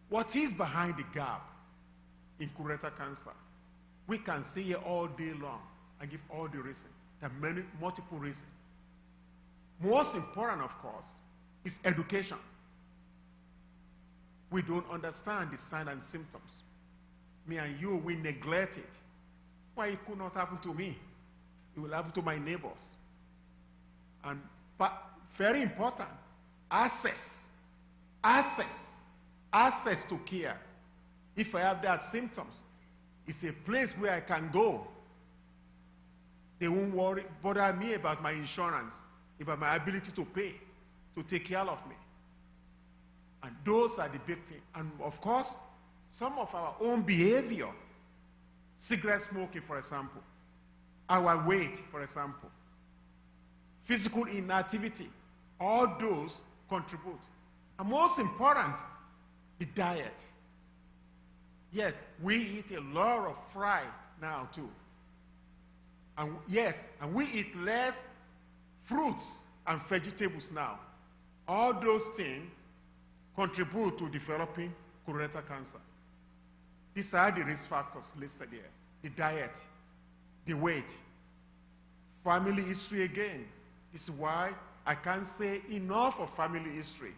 What is behind the gap in colorectal cancer? We can stay here all day long and give all the reasons. There are multiple reasons. Most important, of course, is education. We don't understand the signs and symptoms. Me and you, we neglect it. Why it could not happen to me? It will happen to my neighbors. But very important, access to care. If I have that symptoms, it's a place where I can go. They won't bother me about my insurance, about my ability to pay, to take care of me. And those are the big things. And of course, some of our own behavior, cigarette smoking, for example, our weight, for example, physical inactivity, all those contribute. And most important, the diet. Yes, we eat a lot of fry now too. And yes, and we eat less fruits and vegetables now. All those things contribute to developing colorectal cancer. These are the risk factors listed here. The diet, the weight, family history again. This is why I can't say enough of family history.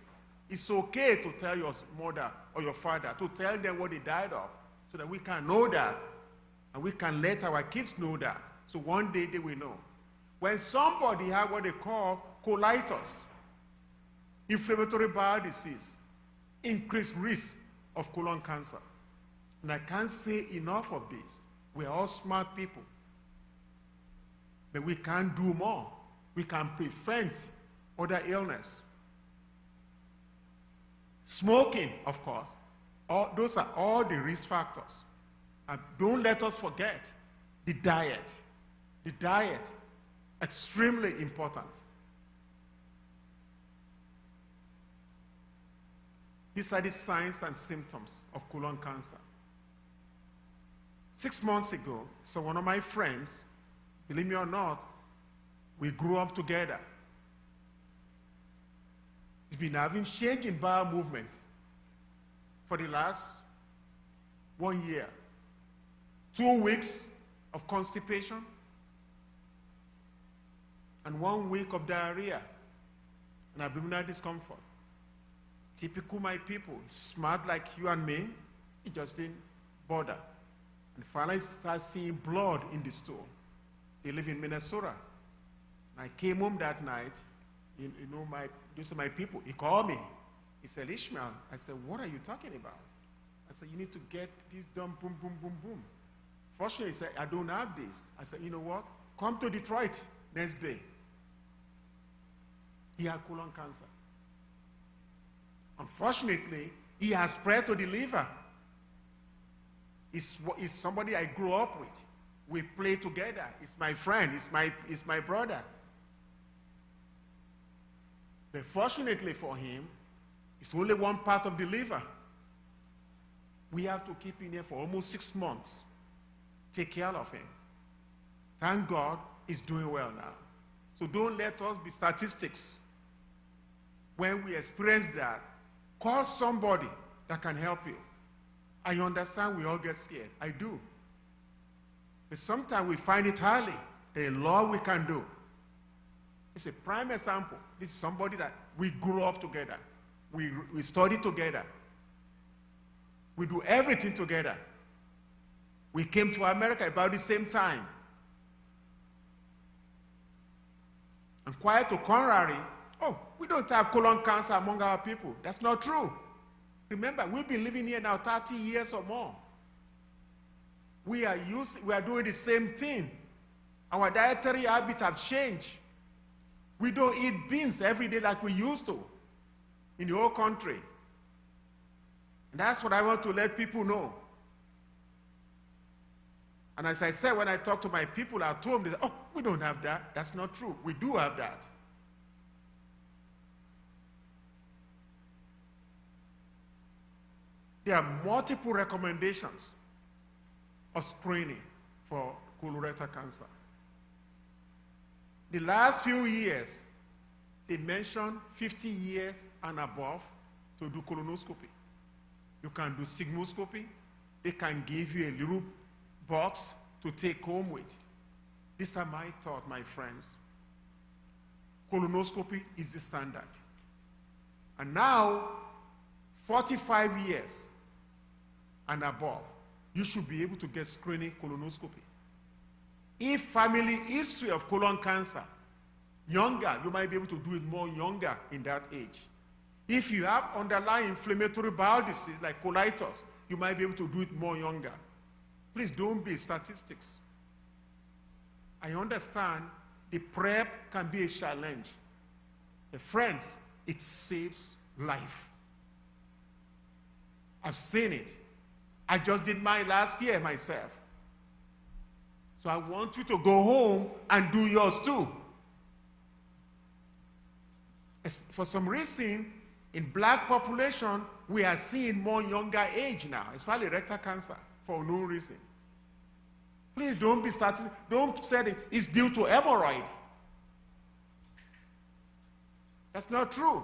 It's okay to tell your mother or your father, to tell them what they died of, so that we can know that, and we can let our kids know that. So one day they will know. When somebody has what they call colitis, inflammatory bowel disease, increased risk of colon cancer. And I can't say enough of this. We're all smart people. But we can do more. We can prevent other illness. Smoking, of course. Those are all the risk factors. And don't let us forget the diet. The diet, extremely important. These are the signs and symptoms of colon cancer. 6 months ago, so one of my friends, believe me or not, we grew up together. He's been having change in bowel movement for the last 1 year. 2 weeks of constipation and 1 week of diarrhea and abdominal discomfort. Typical my people, smart like you and me, he just didn't bother. And finally started seeing blood in the stool. They live in Minnesota. And I came home that night, those are my people. He called me. He said, Ishmael. I said, what are you talking about? I said, you need to get this done, boom, boom, boom, boom. Fortunately, he said, I don't have this. I said, you know what? Come to Detroit next day. He had colon cancer. Unfortunately, he has spread to the liver. He's somebody I grew up with. We play together. He's my friend. He's my brother. But fortunately for him, it's only one part of the liver. We have to keep him here for almost 6 months. Take care of him. Thank God he's doing well now. So don't let us be statistics. When we experience that, call somebody that can help you. I understand we all get scared. I do. But sometimes we find it hardly. There's a lot we can do. It's a prime example. This is somebody that we grew up together. We studied together. We do everything together. We came to America about the same time. And quite to contrary, we don't have colon cancer among our people. That's not true. Remember, we've been living here now 30 years or more. We are doing the same thing. Our dietary habits have changed. We don't eat beans every day like we used to in the whole country. And that's what I want to let people know. And as I said, when I talk to my people at home, they say, we don't have that. That's not true. We do have that. There are multiple recommendations of screening for colorectal cancer. The last few years, they mentioned 50 years and above to do colonoscopy. You can do sigmoidoscopy. They can give you a little box to take home with. These are my thoughts, my friends. Colonoscopy is the standard. And now, 45 years and above, you should be able to get screening colonoscopy. If family history of colon cancer, younger, you might be able to do it more younger in that age. If you have underlying inflammatory bowel disease like colitis, you might be able to do it more younger. Please don't be statistics. I understand the prep can be a challenge. But friends, it saves life. I've seen it. I just did mine last year myself. So I want you to go home and do yours too. For some reason, in black population, we are seeing more younger age now, especially rectal cancer, for no reason. Please don't be starting, don't say it's due to hemorrhoid. That's not true.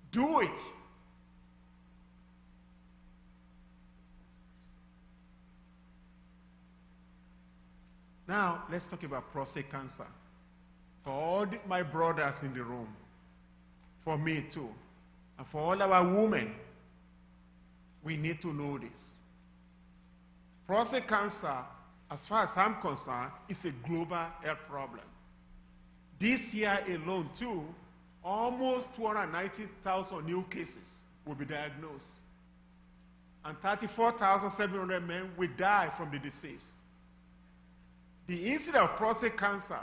Do it. Now, let's talk about prostate cancer. For all my brothers in the room, for me too, and for all our women, we need to know this. Prostate cancer, as far as I'm concerned, is a global health problem. This year alone, too, almost 290,000 new cases will be diagnosed. And 34,700 men will die from the disease. The incidence of prostate cancer,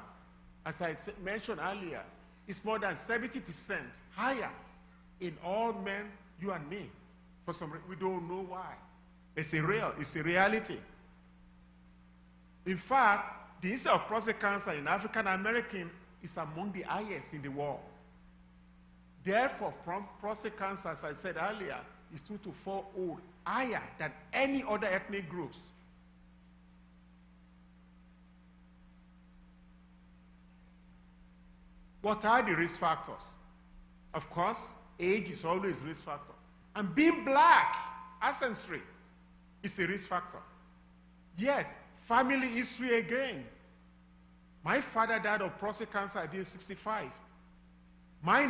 as I mentioned earlier, is more than 70% higher in all men, you and me. For some reason, we don't know why. It's a reality. In fact, the incidence of prostate cancer in African American is among the highest in the world. Therefore, prostate cancer, as I said earlier, is 2 to 4-fold higher than any other ethnic groups. What are the risk factors? Of course, age is always a risk factor. And being black, ancestry, is a risk factor. Yes, family history again. My father died of prostate cancer at age 65. My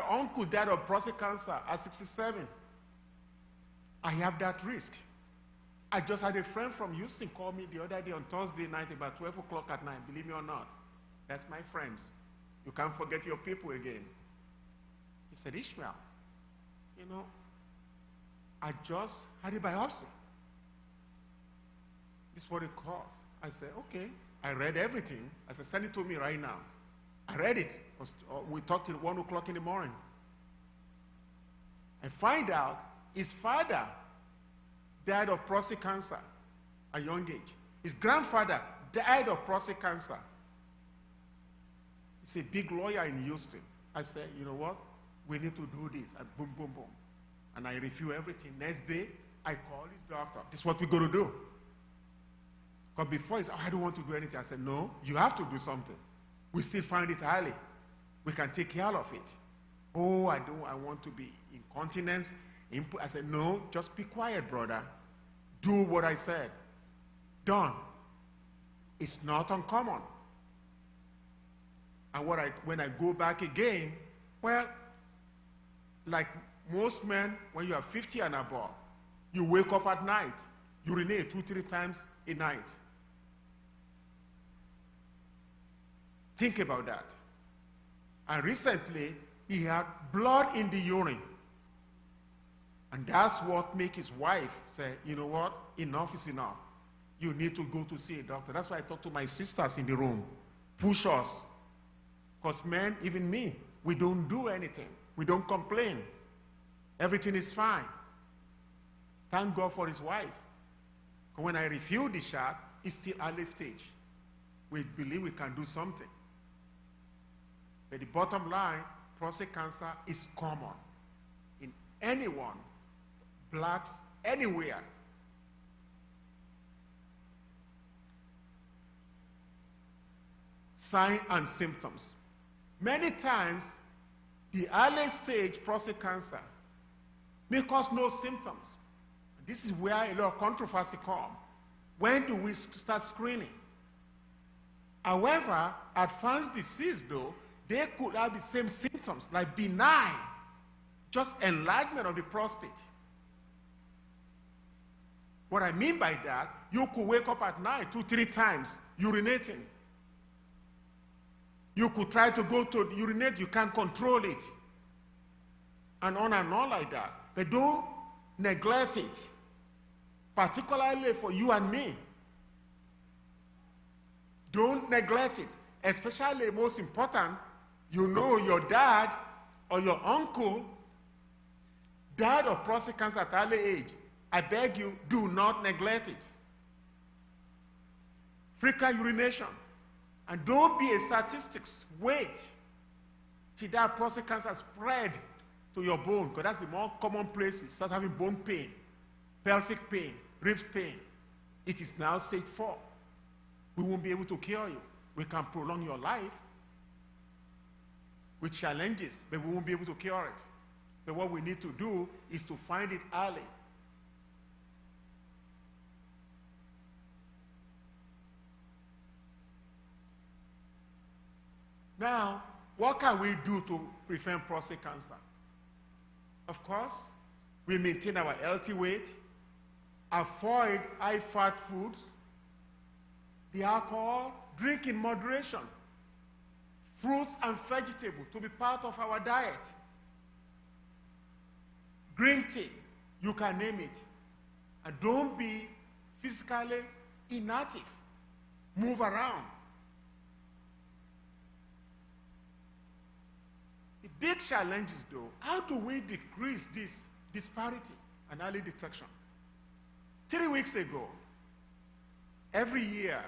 uncle died of prostate cancer at 67. I have that risk. I just had a friend from Houston call me the other day on Thursday night about 12 o'clock at night, believe me or not. That's my friends. You can't forget your people again. He said, Ishmael, I just had a biopsy. This is what it costs. I said, okay. I read everything. I said, send it to me right now. I read it. We talked at 1 o'clock in the morning. I find out his father died of prostate cancer at a young age. His grandfather died of prostate cancer. He's a big lawyer in Houston. I said, you know what? We need to do this. And boom, boom, boom. And I review everything. Next day, I call his doctor. This is what we're going to do. Because before he said, I don't want to do anything. I said, no, you have to do something. We still find it early. We can take care of it. I want to be incontinence. I said, no, just be quiet, brother. Do what I said. Done. It's not uncommon. And when I go back again, well, like most men, when you are 50 and above, you wake up at night, urinate 2-3 times a night. Think about that. And recently, he had blood in the urine. And that's what made his wife say, you know what, enough is enough. You need to go to see a doctor. That's why I talk to my sisters in the room. Push us. Because men, even me, we don't do anything. We don't complain. Everything is fine. Thank God for his wife. When I refuse the shot, it's still early stage. We believe we can do something. But the bottom line, prostate cancer is common in anyone, blacks, anywhere. Signs and symptoms. Many times, the early stage prostate cancer may cause no symptoms. This is where a lot of controversy comes. When do we start screening? However, advanced disease, though, they could have the same symptoms, like benign, just enlargement of the prostate. What I mean by that, you could wake up at night 2-3 times urinating. You could try to go to urinate, you can't control it. And on like that. But don't neglect it, particularly for you and me. Don't neglect it, especially most important, you know your dad or your uncle died of prostate cancer at early age. I beg you, do not neglect it. Frequent urination. And don't be a statistics. Wait till that prostate cancer spread to your bone, because that's the more common places. Start having bone pain, pelvic pain, ribs pain. It is now stage 4. We won't be able to cure you. We can prolong your life with challenges, but we won't be able to cure it. But what we need to do is to find it early. Now, what can we do to prevent prostate cancer? Of course, we maintain our healthy weight, avoid high-fat foods, the alcohol, drink in moderation, fruits and vegetables to be part of our diet, green tea, you can name it, and don't be physically inactive. Move around. The big challenge is, though, how do we decrease this disparity and early detection? 3 weeks ago, every year,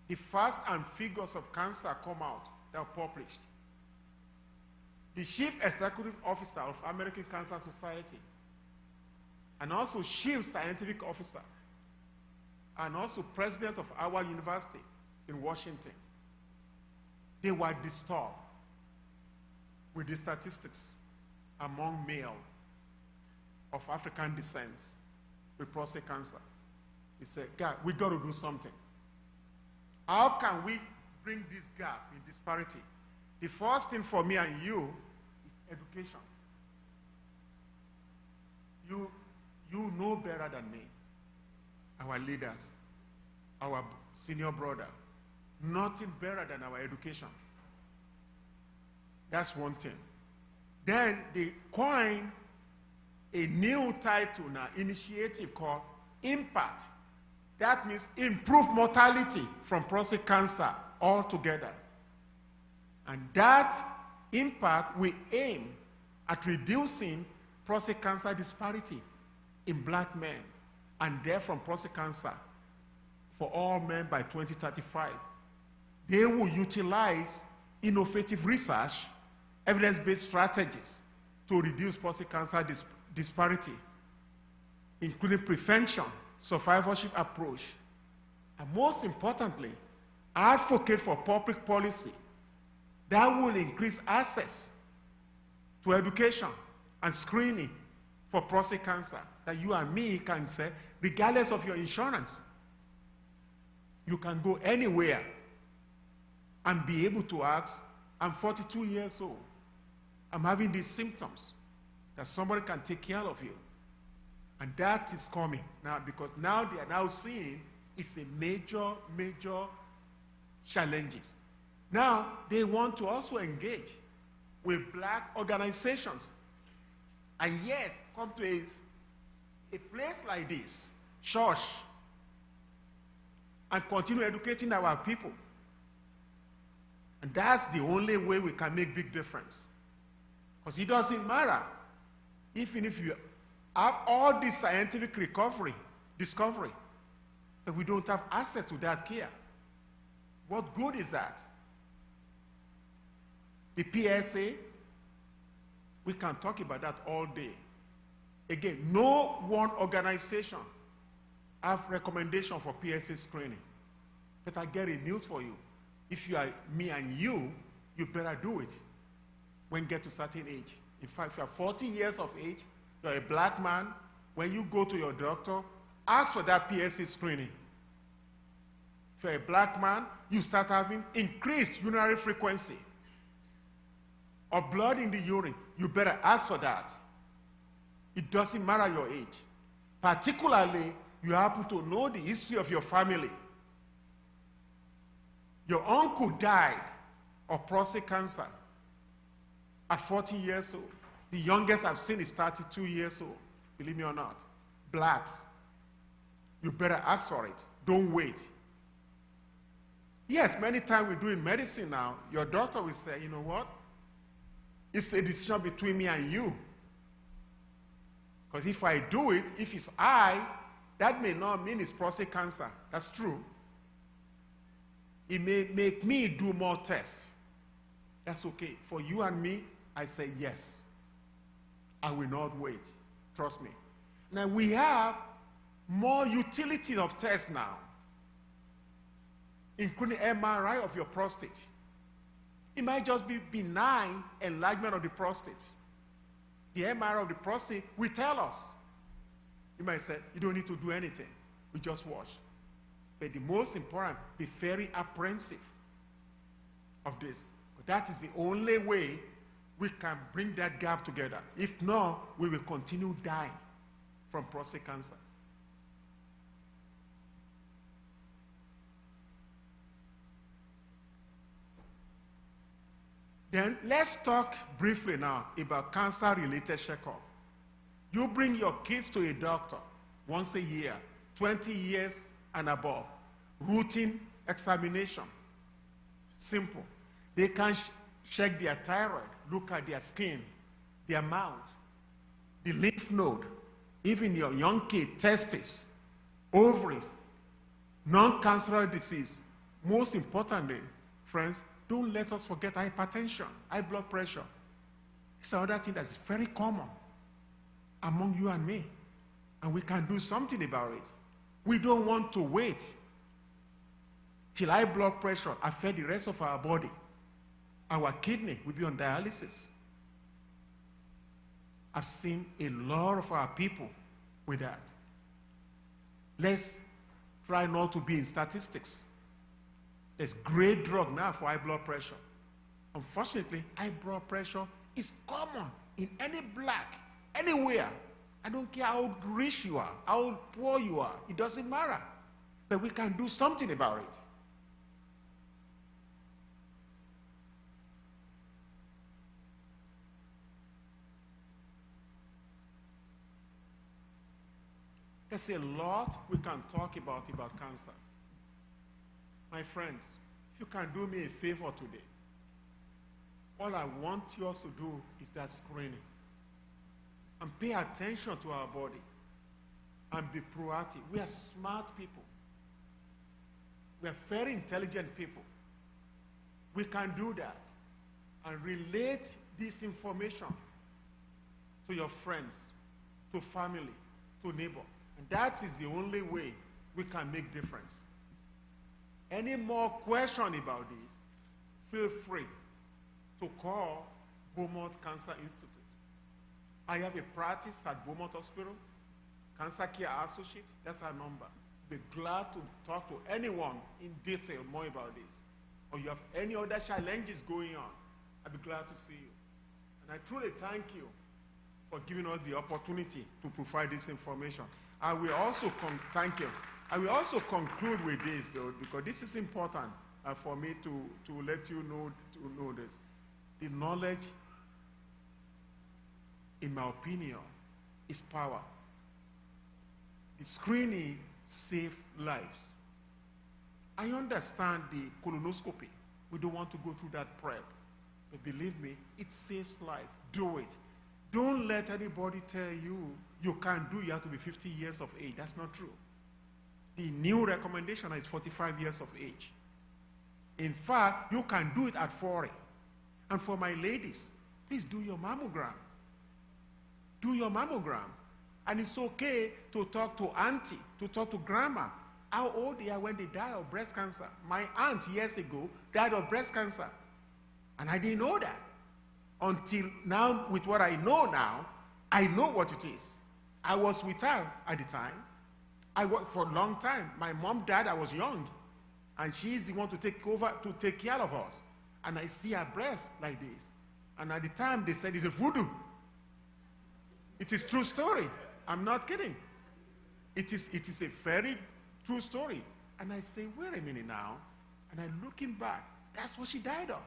the facts and figures of cancer come out that are published. The Chief Executive Officer of American Cancer Society, and also Chief Scientific Officer, and also President of our university in Washington, they were disturbed with the statistics among male of African descent with prostate cancer. He said, God, we got to do something. How can we bring this gap in disparity? The first thing for me and you is education. You know better than me, our leaders, our senior brother. Nothing better than our education. That's one thing. Then they coined a new title now, initiative called IMPACT. That means improved mortality from prostate cancer altogether. And that impact will aim at reducing prostate cancer disparity in black men and death from prostate cancer for all men by 2035. They will utilize innovative research, evidence-based strategies to reduce prostate cancer disparity, including prevention, survivorship approach, and most importantly, advocate for public policy that will increase access to education and screening for prostate cancer that you and me can say, regardless of your insurance. You can go anywhere and be able to ask, I'm 42 years old. I'm having these symptoms, that somebody can take care of you. And that is coming now, because now they are now seeing it's a major, major challenges. Now they want to also engage with black organizations. And yes, come to a place like this, church, and continue educating our people. And that's the only way we can make big difference. Because it doesn't matter, even if you have all this scientific discovery, but we don't have access to that care. What good is that? The PSA, we can talk about that all day. Again, no one organization have recommendation for PSA screening. But I get a news for you. If you are me and you better do it when you get to a certain age. In fact, if you are 40 years of age, you're a black man, when you go to your doctor, ask for that PSA screening. If you're a black man, you start having increased urinary frequency or blood in the urine, you better ask for that. It doesn't matter your age. Particularly, you happen to know the history of your family. Your uncle died of prostate cancer at 40 years old. The youngest I've seen is 32 years old, believe me or not. Blacks. You better ask for it. Don't wait. Yes, many times we do in medicine now, your doctor will say, you know what? It's a decision between me and you. Because if I do it, if it's I, that may not mean it's prostate cancer. That's true. It may make me do more tests. That's okay. For you and me, I say yes. I will not wait. Trust me. Now we have more utility of tests now, including MRI of your prostate. It might just be benign enlargement of the prostate. The MRI of the prostate will tell us. You might say, you don't need to do anything. We just watch. But the most important, be very apprehensive of this. But that is the only way we can bring that gap together. If not, we will continue dying from prostate cancer. Then let's talk briefly now about cancer-related checkup. You bring your kids to a doctor once a year, 20 years and above. Routine examination. Simple. They can check their thyroid, look at their skin, their mouth, the lymph node, even your young kid, testes, ovaries, non-cancerous disease. Most importantly, friends, don't let us forget hypertension, high blood pressure. It's another thing that's very common among you and me, and we can do something about it. We don't want to wait till high blood pressure affects the rest of our body. Our kidney will be on dialysis. I've seen a lot of our people with that. Let's try not to be in statistics. There's great drug now for high blood pressure. Unfortunately, high blood pressure is common in any black, anywhere. I don't care how rich you are, how poor you are. It doesn't matter. But we can do something about it. There's a lot we can talk about cancer. My friends, if you can do me a favor today, all I want you to do is that screening. And pay attention to our body. And be proactive. We are smart people. We are very intelligent people. We can do that. And relate this information to your friends, to family, to neighbor. And that is the only way we can make difference. Any more question about this, feel free to call Beaumont Cancer Institute. I have a practice at Beaumont Hospital, Cancer Care Associate. That's our number. Be glad to talk to anyone in detail more about this. Or you have any other challenges going on, I'd be glad to see you. And I truly thank you for giving us the opportunity to provide this information. I will also thank you. I will also conclude with this, though, because this is important for me to let you know this. The knowledge, in my opinion, is power. The screening saves lives. I understand the colonoscopy. We don't want to go through that prep. But believe me, it saves life. Do it. Don't let anybody tell you you can't do it, you have to be 50 years of age. That's not true. The new recommendation is 45 years of age. In fact, you can do it at 40. And for my ladies, please do your mammogram. Do your mammogram. And it's okay to talk to auntie, to talk to grandma, how old they are when they die of breast cancer. My aunt years ago died of breast cancer. And I didn't know that. Until now, with what I know now, I know what it is. I was with her at the time. I worked for a long time. My mom died, I was young. And she's the one to take over, to take care of us. And I see her breast like this. And at the time, they said it's a voodoo. It is true story. I'm not kidding. It is a very true story. And I say, wait a minute now. And I'm looking back. That's what she died of.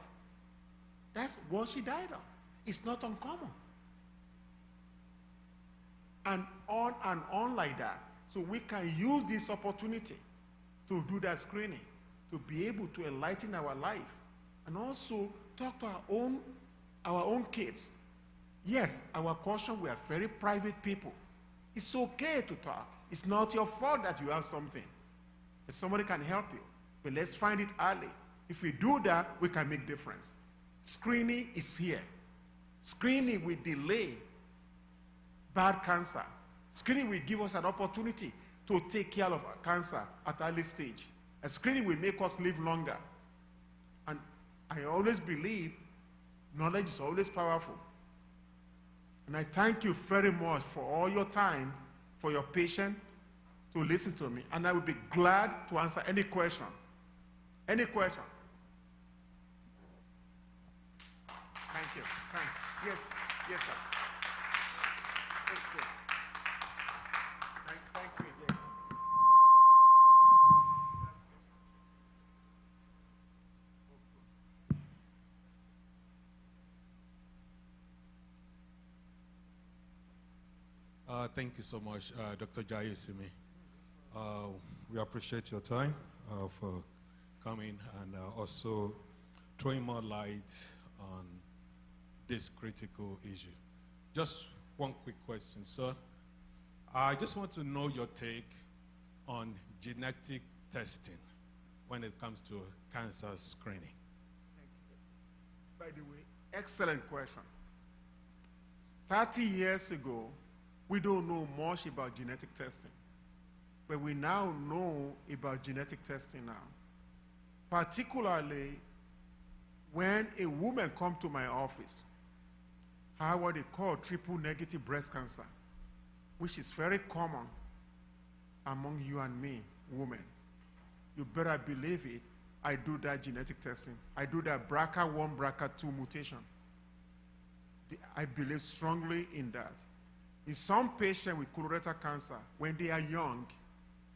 That's what she died of. It's not uncommon. And on like that. So we can use this opportunity to do that screening, to be able to enlighten our life, and also talk to our own kids. Yes, our caution, we are very private people. It's okay to talk. It's not your fault that you have something. If somebody can help you, but let's find it early. If we do that, we can make difference. Screening is here. Screening will delay bad cancer. Screening will give us an opportunity to take care of cancer at early stage. And screening will make us live longer. And I always believe knowledge is always powerful. And I thank you very much for all your time, for your patience to listen to me. And I will be glad to answer any question. Any question? Thank you. Thanks. Yes. Yes, sir. Okay. Thank you again. Thank you so much, Dr. Jayusimi. We appreciate your time for coming and also throwing more light on this critical issue. Just one quick question, sir. I just want to know your take on genetic testing when it comes to cancer screening. Thank you. By the way, excellent question. 30 years ago, we don't know much about genetic testing. But we now know about genetic testing now. Particularly when a woman comes to my office, have what they call triple negative breast cancer, which is very common among you and me, women. You better believe it. I do that genetic testing. I do that BRCA1, BRCA2 mutation. I believe strongly in that. In some patients with colorectal cancer, when they are young,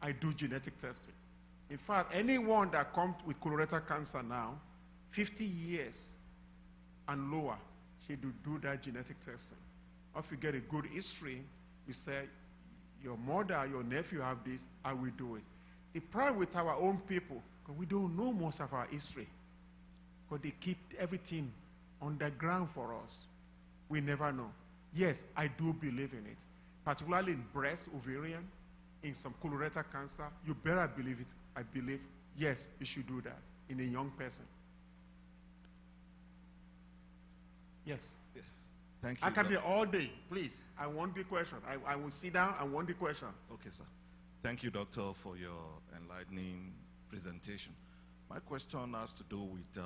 I do genetic testing. In fact, anyone that comes with colorectal cancer now, 50 years and lower, should do that genetic testing. Or if you get a good history, you say, your mother, your nephew have this, I will do it. The problem with our own people, because we don't know most of our history, because they keep everything underground for us. We never know. Yes, I do believe in it, particularly in breast, ovarian, in some colorectal cancer. You better believe it. I believe, yes, you should do that in a young person. Yes. Yeah. Thank you. I can be all day, please. I want the question. I will sit down. I want the question. Okay, sir. Thank you, doctor, for your enlightening presentation. My question has to do with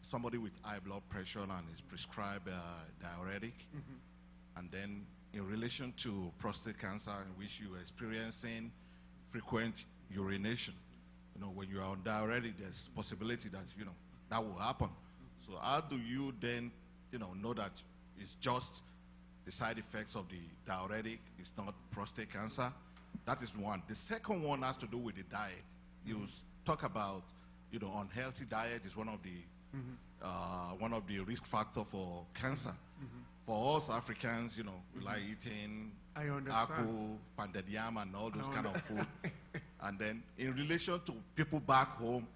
somebody with high blood pressure and is prescribed diuretic. And then in relation to prostate cancer, in which you are experiencing frequent urination, when you are on diuretic, there's possibility that, that will happen. So how do you then, know that it's just the side effects of the diuretic, it's not prostate cancer? That is one. The second one has to do with the diet. You talk about, unhealthy diet is one of the risk factor for cancer. For us Africans, we like eating apple, pounded yam, and all those kind of food. And then in relation to people back home,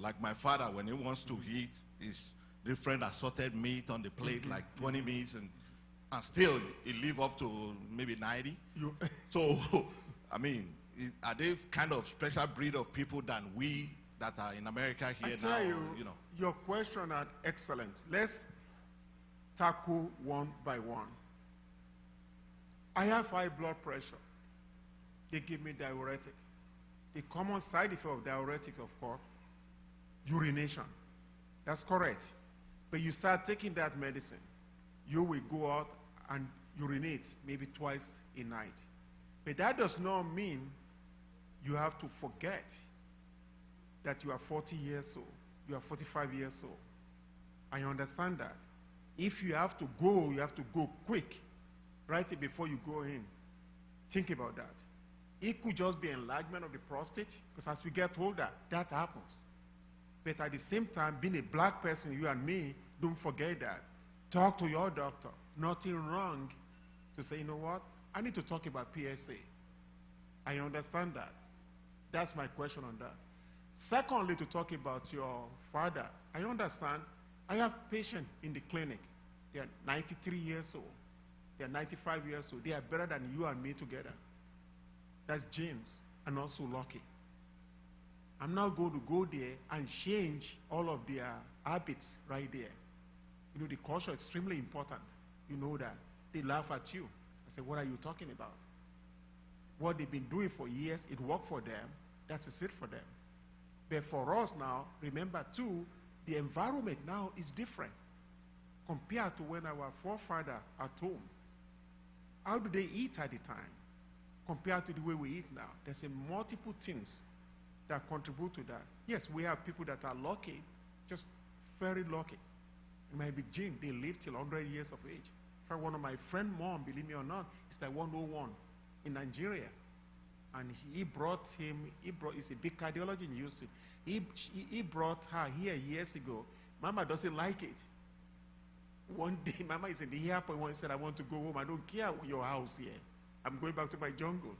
like my father, when he wants to eat, is different assorted meat on the plate, like 20 meats, and still he live up to maybe 90. So, I mean, are they kind of special breed of people than we that are in America here I tell now? You, your question are excellent. Let's tackle one by one. I have high blood pressure. They give me diuretic. The common side effect of diuretics, of course, urination. That's correct. But you start taking that medicine, you will go out and urinate maybe twice a night. But that does not mean you have to forget that you are 40 years old, you are 45 years old. I understand that. If you have to go quick, right before you go in. Think about that. It could just be enlargement of the prostate, because as we get older, that happens. But at the same time, being a black person, you and me, don't forget that. Talk to your doctor. Nothing wrong to say, you know what? I need to talk about PSA. I understand that. That's my question on that. Secondly, to talk about your father, I understand. I have patients in the clinic. They are 93 years old. They are 95 years old. They are better than you and me together. That's genes and also lucky. I'm now going to go there and change all of their habits right there. The culture is extremely important. You know that. They laugh at you. I say, what are you talking about? What they've been doing for years, it worked for them. That's it for them. But for us now, remember too, the environment now is different compared to when our forefathers at home. How do they eat at the time compared to the way we eat now? There's multiple things that contribute to that. Yes, we have people that are lucky, just very lucky. It might be gene, they live till 100 years of age. In fact, one of my friend's mom, believe me or not, is like 101 in Nigeria. And he's a big cardiologist in Houston. He brought her here years ago. Mama doesn't like it. One day, Mama is in the airport. One said, I want to go home. I don't care your house here. I'm going back to my jungle.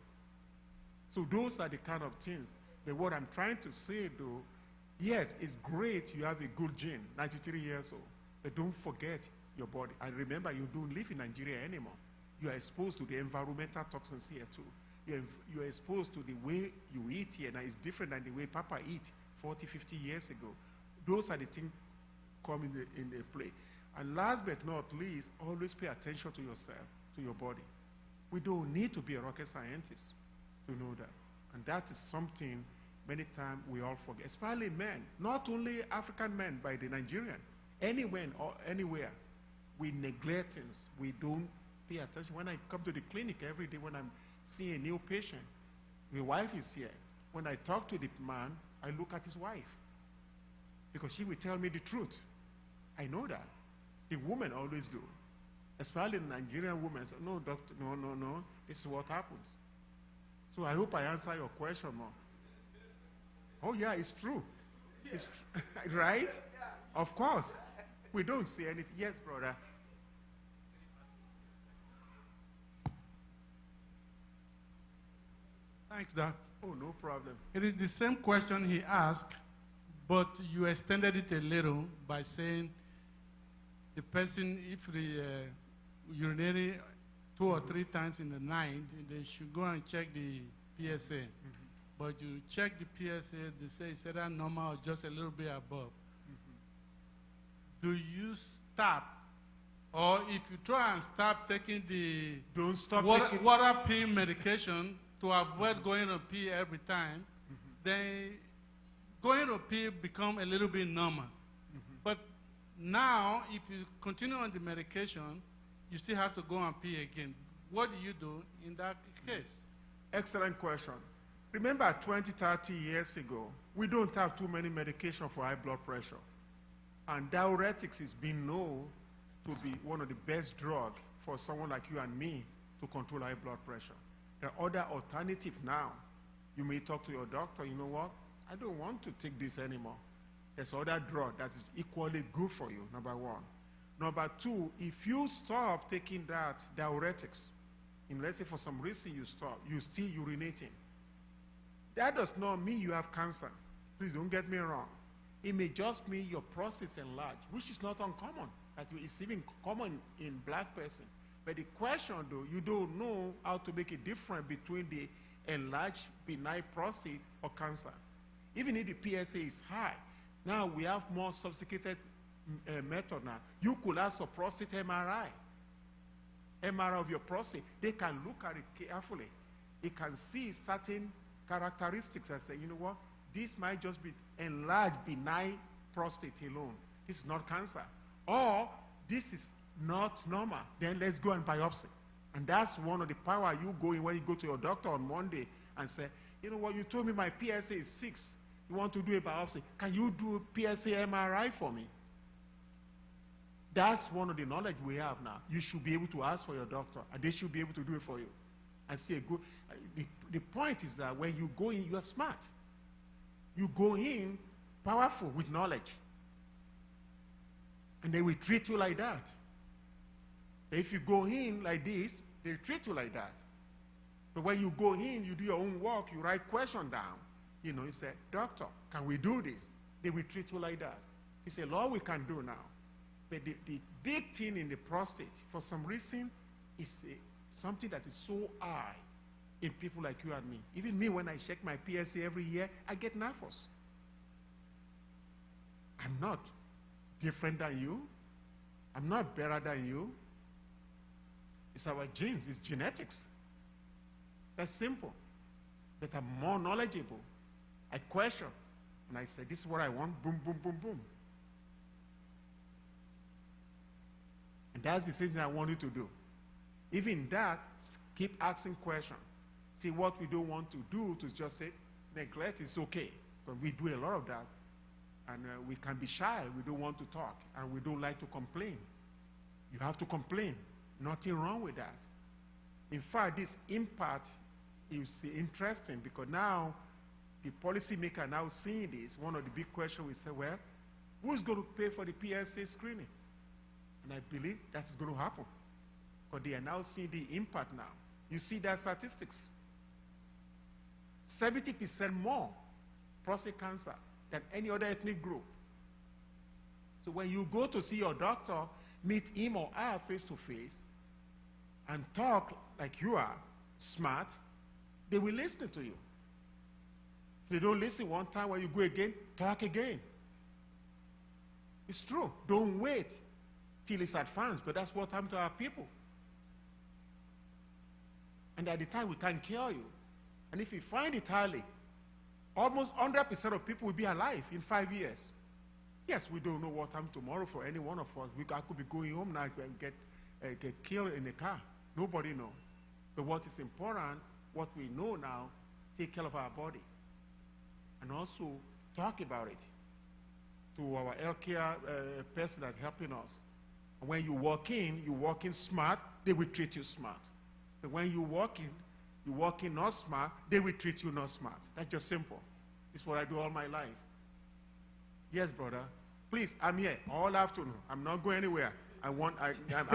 So those are the kind of things. But what I'm trying to say, though, yes, it's great you have a good gene, 93 years old. But don't forget your body. And remember, you don't live in Nigeria anymore. You are exposed to the environmental toxins here, too. You are exposed to the way you eat here. Now, it's different than the way Papa eat 40, 50 years ago. Those are the things come in the play. And last but not least, always pay attention to yourself, to your body. We don't need to be a rocket scientist to know that. And that is something many times we all forget, especially men, not only African men, but the Nigerian. Anywhere or anywhere, we neglect things. We don't pay attention. When I come to the clinic every day, when I'm seeing a new patient, my wife is here. When I talk to the man, I look at his wife because she will tell me the truth. I know that. The women always do. Especially the Nigerian women say, no, doctor, no, this is what happens. So I hope I answer your question more. Oh, yeah, it's true. It's right? Of course. We don't say anything. Yes, brother. Thanks, Doc. Oh, no problem. It is the same question he asked, but you extended it a little by saying the person, if the urinary 2 or 3 times in the night, they should go and check the PSA. Mm-hmm. But you check the PSA, they say it's either normal or just a little bit above. Mm-hmm. Do you stop? Or if you try and stop taking the water pain medication to avoid going to pee every time, then going to pee become a little bit normal. But now, if you continue on the medication, you still have to go and pee again. What do you do in that case? Excellent question. Remember 20, 30 years ago, we don't have too many medication for high blood pressure. And diuretics is being known to be one of the best drugs for someone like you and me to control high blood pressure. There are other alternatives now. You may talk to your doctor, you know what? I don't want to take this anymore. There's other drug that is equally good for you, number one. Number two, if you stop taking that diuretics, and let's say for some reason you stop, you're still urinating, that does not mean you have cancer. Please don't get me wrong. It may just mean your prostate is enlarged, which is not uncommon. It's even common in black person. But the question though, you don't know how to make a difference between the enlarged benign prostate or cancer. Even if the PSA is high, now we have more sophisticated method now. You could ask for prostate MRI. MRI of your prostate. They can look at it carefully. It can see certain characteristics and say, you know what, this might just be enlarged benign prostate alone. This is not cancer. Or this is not normal. Then let's go and biopsy. And that's one of the power you go in when you go to your doctor on Monday and say, you know what, you told me my PSA is 6. You want to do a biopsy. Can you do a PSA MRI for me? That's one of the knowledge we have now. You should be able to ask for your doctor, and they should be able to do it for you. And see a good. The point is that when you go in, you are smart. You go in powerful with knowledge, and they will treat you like that. If you go in like this, they treat you like that. But when you go in, you do your own work, you write question down. You know, you say, doctor, can we do this? They will treat you like that. It's a law we can do now. But the big thing in the prostate, for some reason, is something that is so high in people like you and me. Even me, when I check my PSA every year, I get nervous. I'm not different than you. I'm not better than you. It's our genes, it's genetics. That's simple. But I'm more knowledgeable. I question, and I say, this is what I want, boom, boom, boom, boom. And that's the same thing I want you to do. Even that, keep asking questions. See, what we don't want to do to just say, neglect is okay. But we do a lot of that. And we can be shy. We don't want to talk. And we don't like to complain. You have to complain. Nothing wrong with that. In fact, this impact is interesting because now the policymaker now seeing this, one of the big questions we say, well, who's going to pay for the PSA screening? And I believe that's going to happen. Because they are now seeing the impact now. You see their statistics. 70% more prostate cancer than any other ethnic group. So when you go to see your doctor, meet him or her face to face, and talk like you are smart, they will listen to you. If they don't listen one time, when you go again, talk again. It's true. Don't wait till it's advanced, but that's what happened to our people. And at the time, we can't cure you. And if we find it early, almost 100% of people will be alive in 5 years. Yes, we don't know what happened tomorrow for any one of us. I could be going home now and get killed in a car. Nobody knows. But what is important, what we know now, take care of our body. And also talk about it to our healthcare person that's helping us. And when you walk in smart, they will treat you smart. But when you walk in not smart, they will treat you not smart. That's just simple. It's what I do all my life. Yes, brother. Please, I'm here all afternoon. I'm not going anywhere. I'm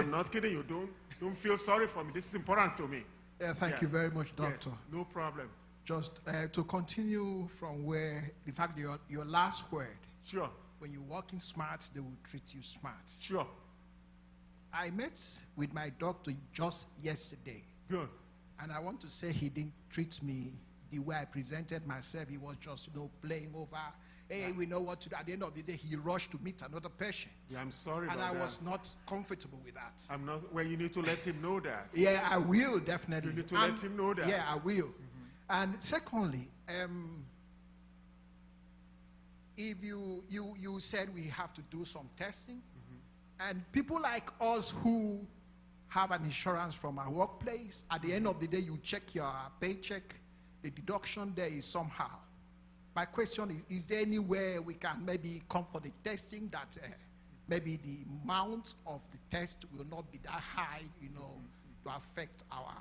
not kidding you. Don't feel sorry for me. This is important to me. Yeah, thank you very much, doctor. Yes, no problem. Just to continue from where, the fact your last word. Sure. When you walk in smart, they will treat you smart. Sure. I met with my doctor just yesterday. Good. And I want to say he didn't treat me the way I presented myself. He was just, playing over. Hey, we know what to do. At the end of the day, he rushed to meet another patient. Yeah, I'm sorry about that. And I was not comfortable with that. I'm not. Well, you need to let him know that. Yeah, I will, definitely. You need to let him know that. Yeah, I will. Mm-hmm. And secondly, if you said we have to do some testing, and people like us who have an insurance from our workplace. At the end of the day, you check your paycheck, the deduction there is somehow. My question is there any way we can maybe come for the testing that maybe the amount of the test will not be that high, to affect our,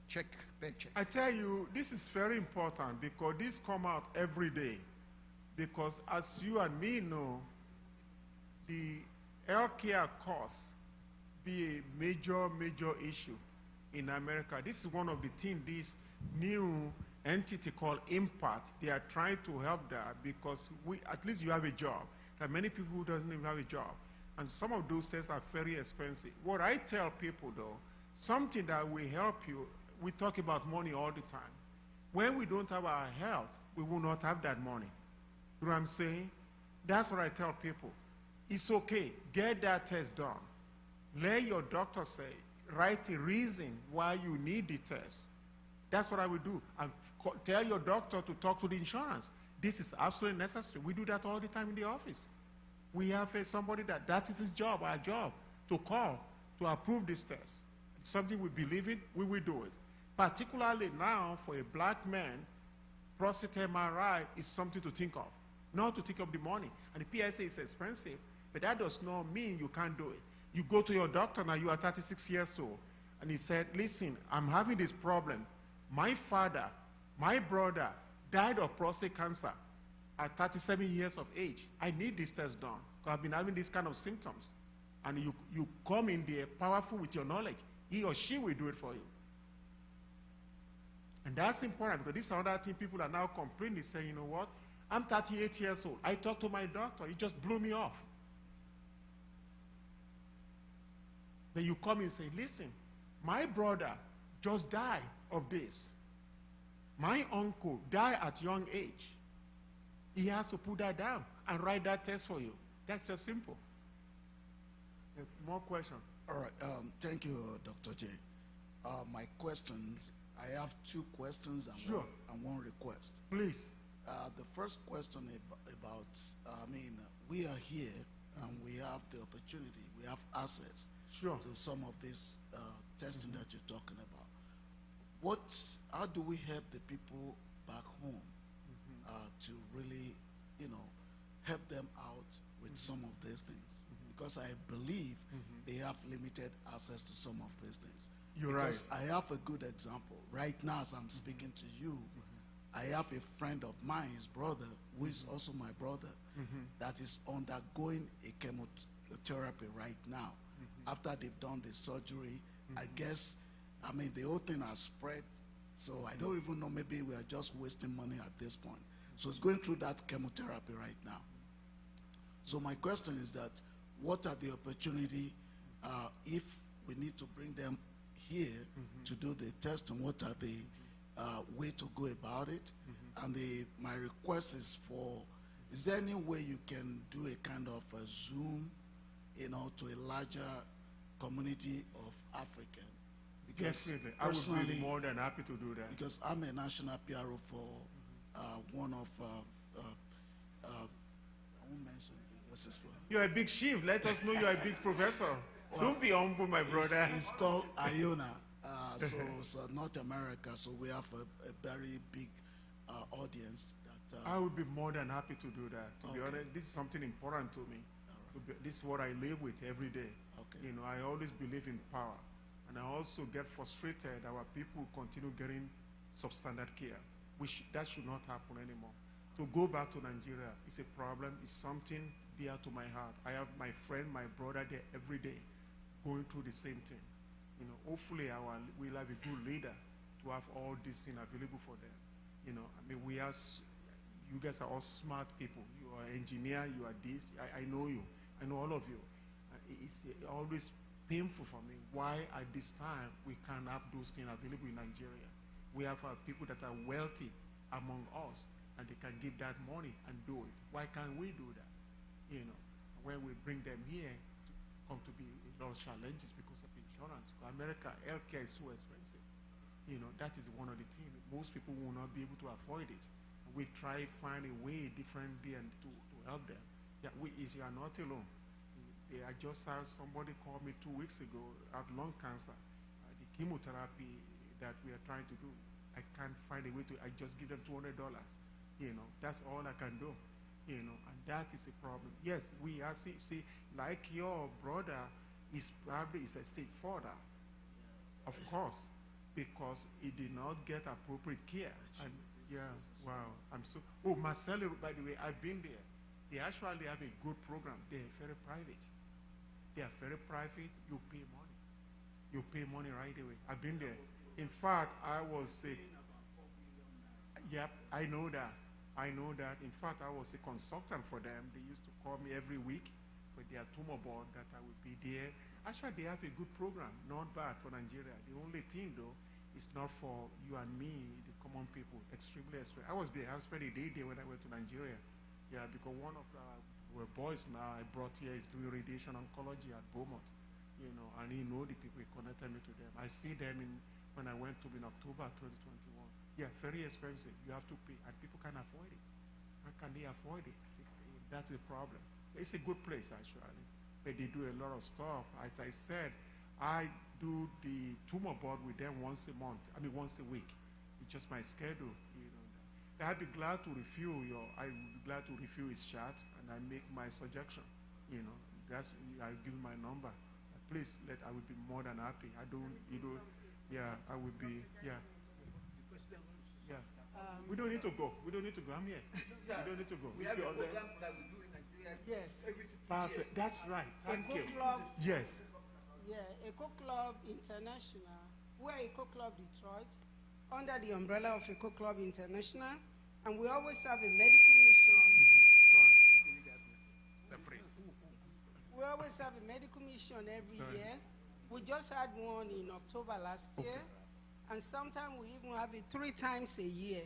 check paycheck? I tell you, this is very important because this come out every day. Because as you and me know, the healthcare costs be a major issue in America. This is one of the things this new entity called Impact, they are trying to help that because at least you have a job. There are many people who doesn't even have a job. And some of those tests are very expensive. What I tell people though, something that will help you, we talk about money all the time. When we don't have our health, we will not have that money. You know what I'm saying? That's what I tell people. It's okay, get that test done. Let your doctor say, write a reason why you need the test. That's what I would do. And tell your doctor to talk to the insurance. This is absolutely necessary. We do that all the time in the office. We have somebody that is his job, our job, to call to approve this test. It's something we believe in, we will do it. Particularly now, for a black man, prostate MRI is something to think of, not to think of the money. And the PSA is expensive, but that does not mean you can't do it. You go to your doctor now, you are 36 years old, and he said, listen, I'm having this problem. My father, my brother died of prostate cancer at 37 years of age. I need this test done because I've been having these kind of symptoms. And you come in there powerful with your knowledge. He or she will do it for you. And that's important because this is another thing people are now complaining, saying, you know what? I'm 38 years old. I talked to my doctor. He just blew me off. Then you come and say, listen, my brother just died of this. My uncle died at young age. He has to put that down and write that test for you. That's just simple. More questions? All right. Thank you, Dr. J. My questions, I have two questions and, sure. one request. Please. The first question about, we are here and we have the opportunity, we have access sure. to some of this testing that you're talking about. How do we help the people back home to really, help them out with some of these things? Because I believe they have limited access to some of these things. You're because right. I have a good example. Right now, as I'm speaking to you, I have a friend of mine, his brother, who is also my brother, that is undergoing a chemotherapy right now. After they've done the surgery, I guess, the whole thing has spread, so I don't even know, maybe we are just wasting money at this point. So it's going through that chemotherapy right now. So my question is that, what are the opportunity if we need to bring them here to do the testing? What are the way to go about it? And my request is is there any way you can do a kind of a Zoom, to a larger community of African? Because definitely, I would be more than happy to do that. Because I'm a national PRO for one of, I won't mention what's this for. You're a big chief. Let us know you're a big professor. Well, don't be humble, my brother. It's called Iona. So North America, so we have a very big audience. That I would be more than happy to do that. To be honest, this is something important to me. Right. This is what I live with every day. Okay. I always believe in power. And I also get frustrated our people continue getting substandard care. That should not happen anymore. To go back to Nigeria is a problem. It's something dear to my heart. I have my friend, my brother there every day going through the same thing. Hopefully we'll have a good leader to have all these things available for them. You guys are all smart people. You are engineer, you are this. I know you. I know all of you. It's always painful for me why at this time we can't have those things available in Nigeria. We have people that are wealthy among us and they can give that money and do it. Why can't we do that? When we bring them here, come to be a lot of challenges because of insurance. America, healthcare is so expensive. That is one of the things. Most people will not be able to afford it. We try find a way differently and to help them. Yeah, you are not alone. I just had somebody call me 2 weeks ago, have lung cancer. The chemotherapy that we are trying to do, I can't find a way to, I just give them $200. That's all I can do. And that is a problem. Yes, we are, see, like your brother is probably is a state further, of course, because he did not get appropriate care. And wow, I'm so, Marcelo, by the way, I've been there. They actually have a good program. They're very private. They are very private. You pay money. You pay money right away. I've been there. In fact, I was sick. Yep, I know that. I know that. In fact, I was a consultant for them. They used to call me every week for their tumor board that I would be there. Actually, they have a good program. Not bad for Nigeria. The only thing, though, is not for you and me, the common people. Extremely expensive. I was there. I spent a day there when I went to Nigeria. Yeah, because one of our boys now I brought here is doing radiation oncology at Beaumont, and he know the people. He connected me to them. I see them when I went to in October 2021. Yeah, very expensive. You have to pay, and people can't afford it. How can they afford it? That's the problem. It's a good place, actually, but they do a lot of stuff. As I said, I do the tumor board with them once a month. I mean, once a week. It's just my schedule. I'd be glad to review his chart, and I make my suggestion. I give my number. Please, I will be more than happy. I will be, yeah. We don't need to go. I'm here. We don't need to go. We have a program that we do in Nigeria. Yes. Perfect. That's right. Thank you. Club. Yes. Yeah, Eco Club International. We're Eco Club Detroit, under the umbrella of Eco Club International, and we always have a medical mission. Sorry. You guys need to separate. We always have a medical mission every year. We just had one in October last year, and sometimes we even have it 3 times a year.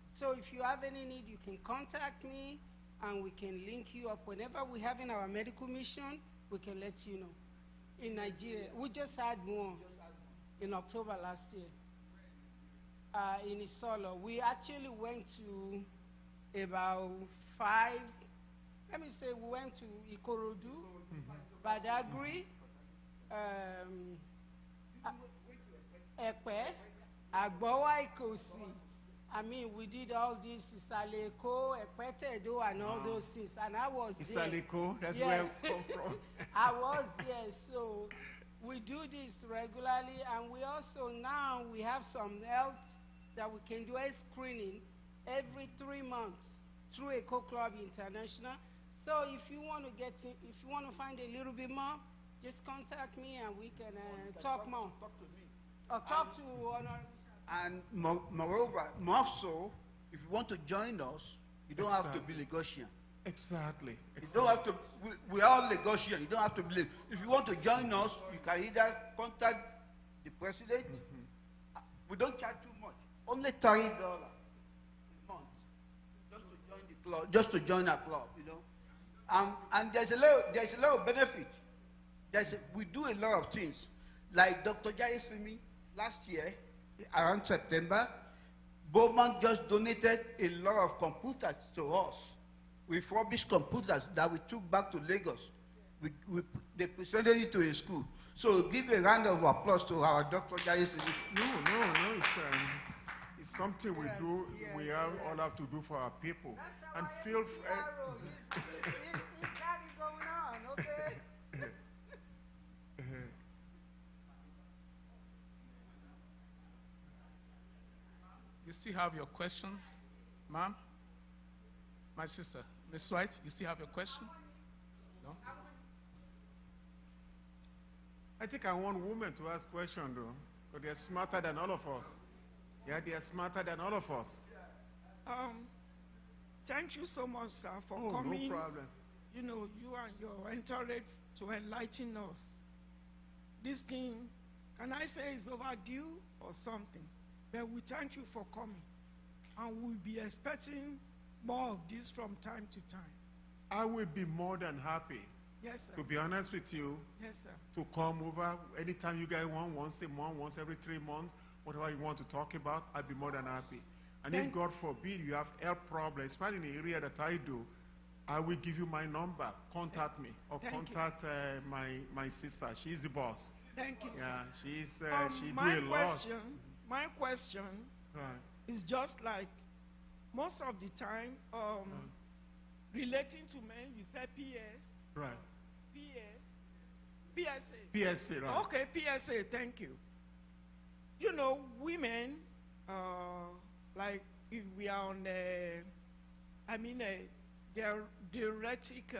So if you have any need, you can contact me, and we can link you up. Whenever we're having our medical mission, we can let you know. In Nigeria, we just had one in October last year. In Isolo. We actually went to about 5, let me say we went to Ikorodu, Badagry, Ekpe, Agbowa Ikosi. I mean, we did all this, Isaleko, Ekpetedo, and all those things, and I was there. Isaleko, that's where I come from. I was there, so we do this regularly, and we also now we have some health that we can do a screening every 3 months through Eco Club International. So if you want to if you want to find a little bit more, just contact me and we can talk more. Talk to me. Or talk to Honorable. And moreover, more so, if you want to join us, you don't have to be Lagosian. Exactly. You don't have to. We are all Lagosian. You don't have to believe. If you want to join us, you can either contact the president. We don't charge too much. Only $30 a month, just to join the club, just to join our club, And there's a lot of benefit. We do a lot of things. Like Dr. Jayesimi last year, around September, Bowman just donated a lot of computers to us, refurbished computers that we took back to Lagos. They presented it to a school. So give a round of applause to our Dr. Jayesimi. No, it's something we do. We all have to do for our people. And feel He's got it going on, okay? You still have your question, ma'am? My sister, Miss White, you still have your question? No? I think I want women to ask questions, though, because they're smarter than all of us. Yeah, they are smarter than all of us. Thank you so much, sir, for Oh, coming. no problem. You and your entourage to enlighten us. This thing, can I say is overdue or something? But we thank you for coming. And we'll be expecting more of this from time to time. I will be more than happy. Yes, sir. To be honest with you, Yes, sir. to come over anytime you guys want, once a month, once every 3 months, whatever you want to talk about, I'd be more than happy. And if God forbid you have health problems, especially in the area that I do, I will give you my number. Contact me or Thank you. contact my sister. She's the boss. Thank you, Yeah, sir. she's she My do a lot. my question Right. is just like most of the time, relating to men, you say PS, Right. PSA. PSA, right. Okay, PSA, thank you. You know, women, like if we are on theoretic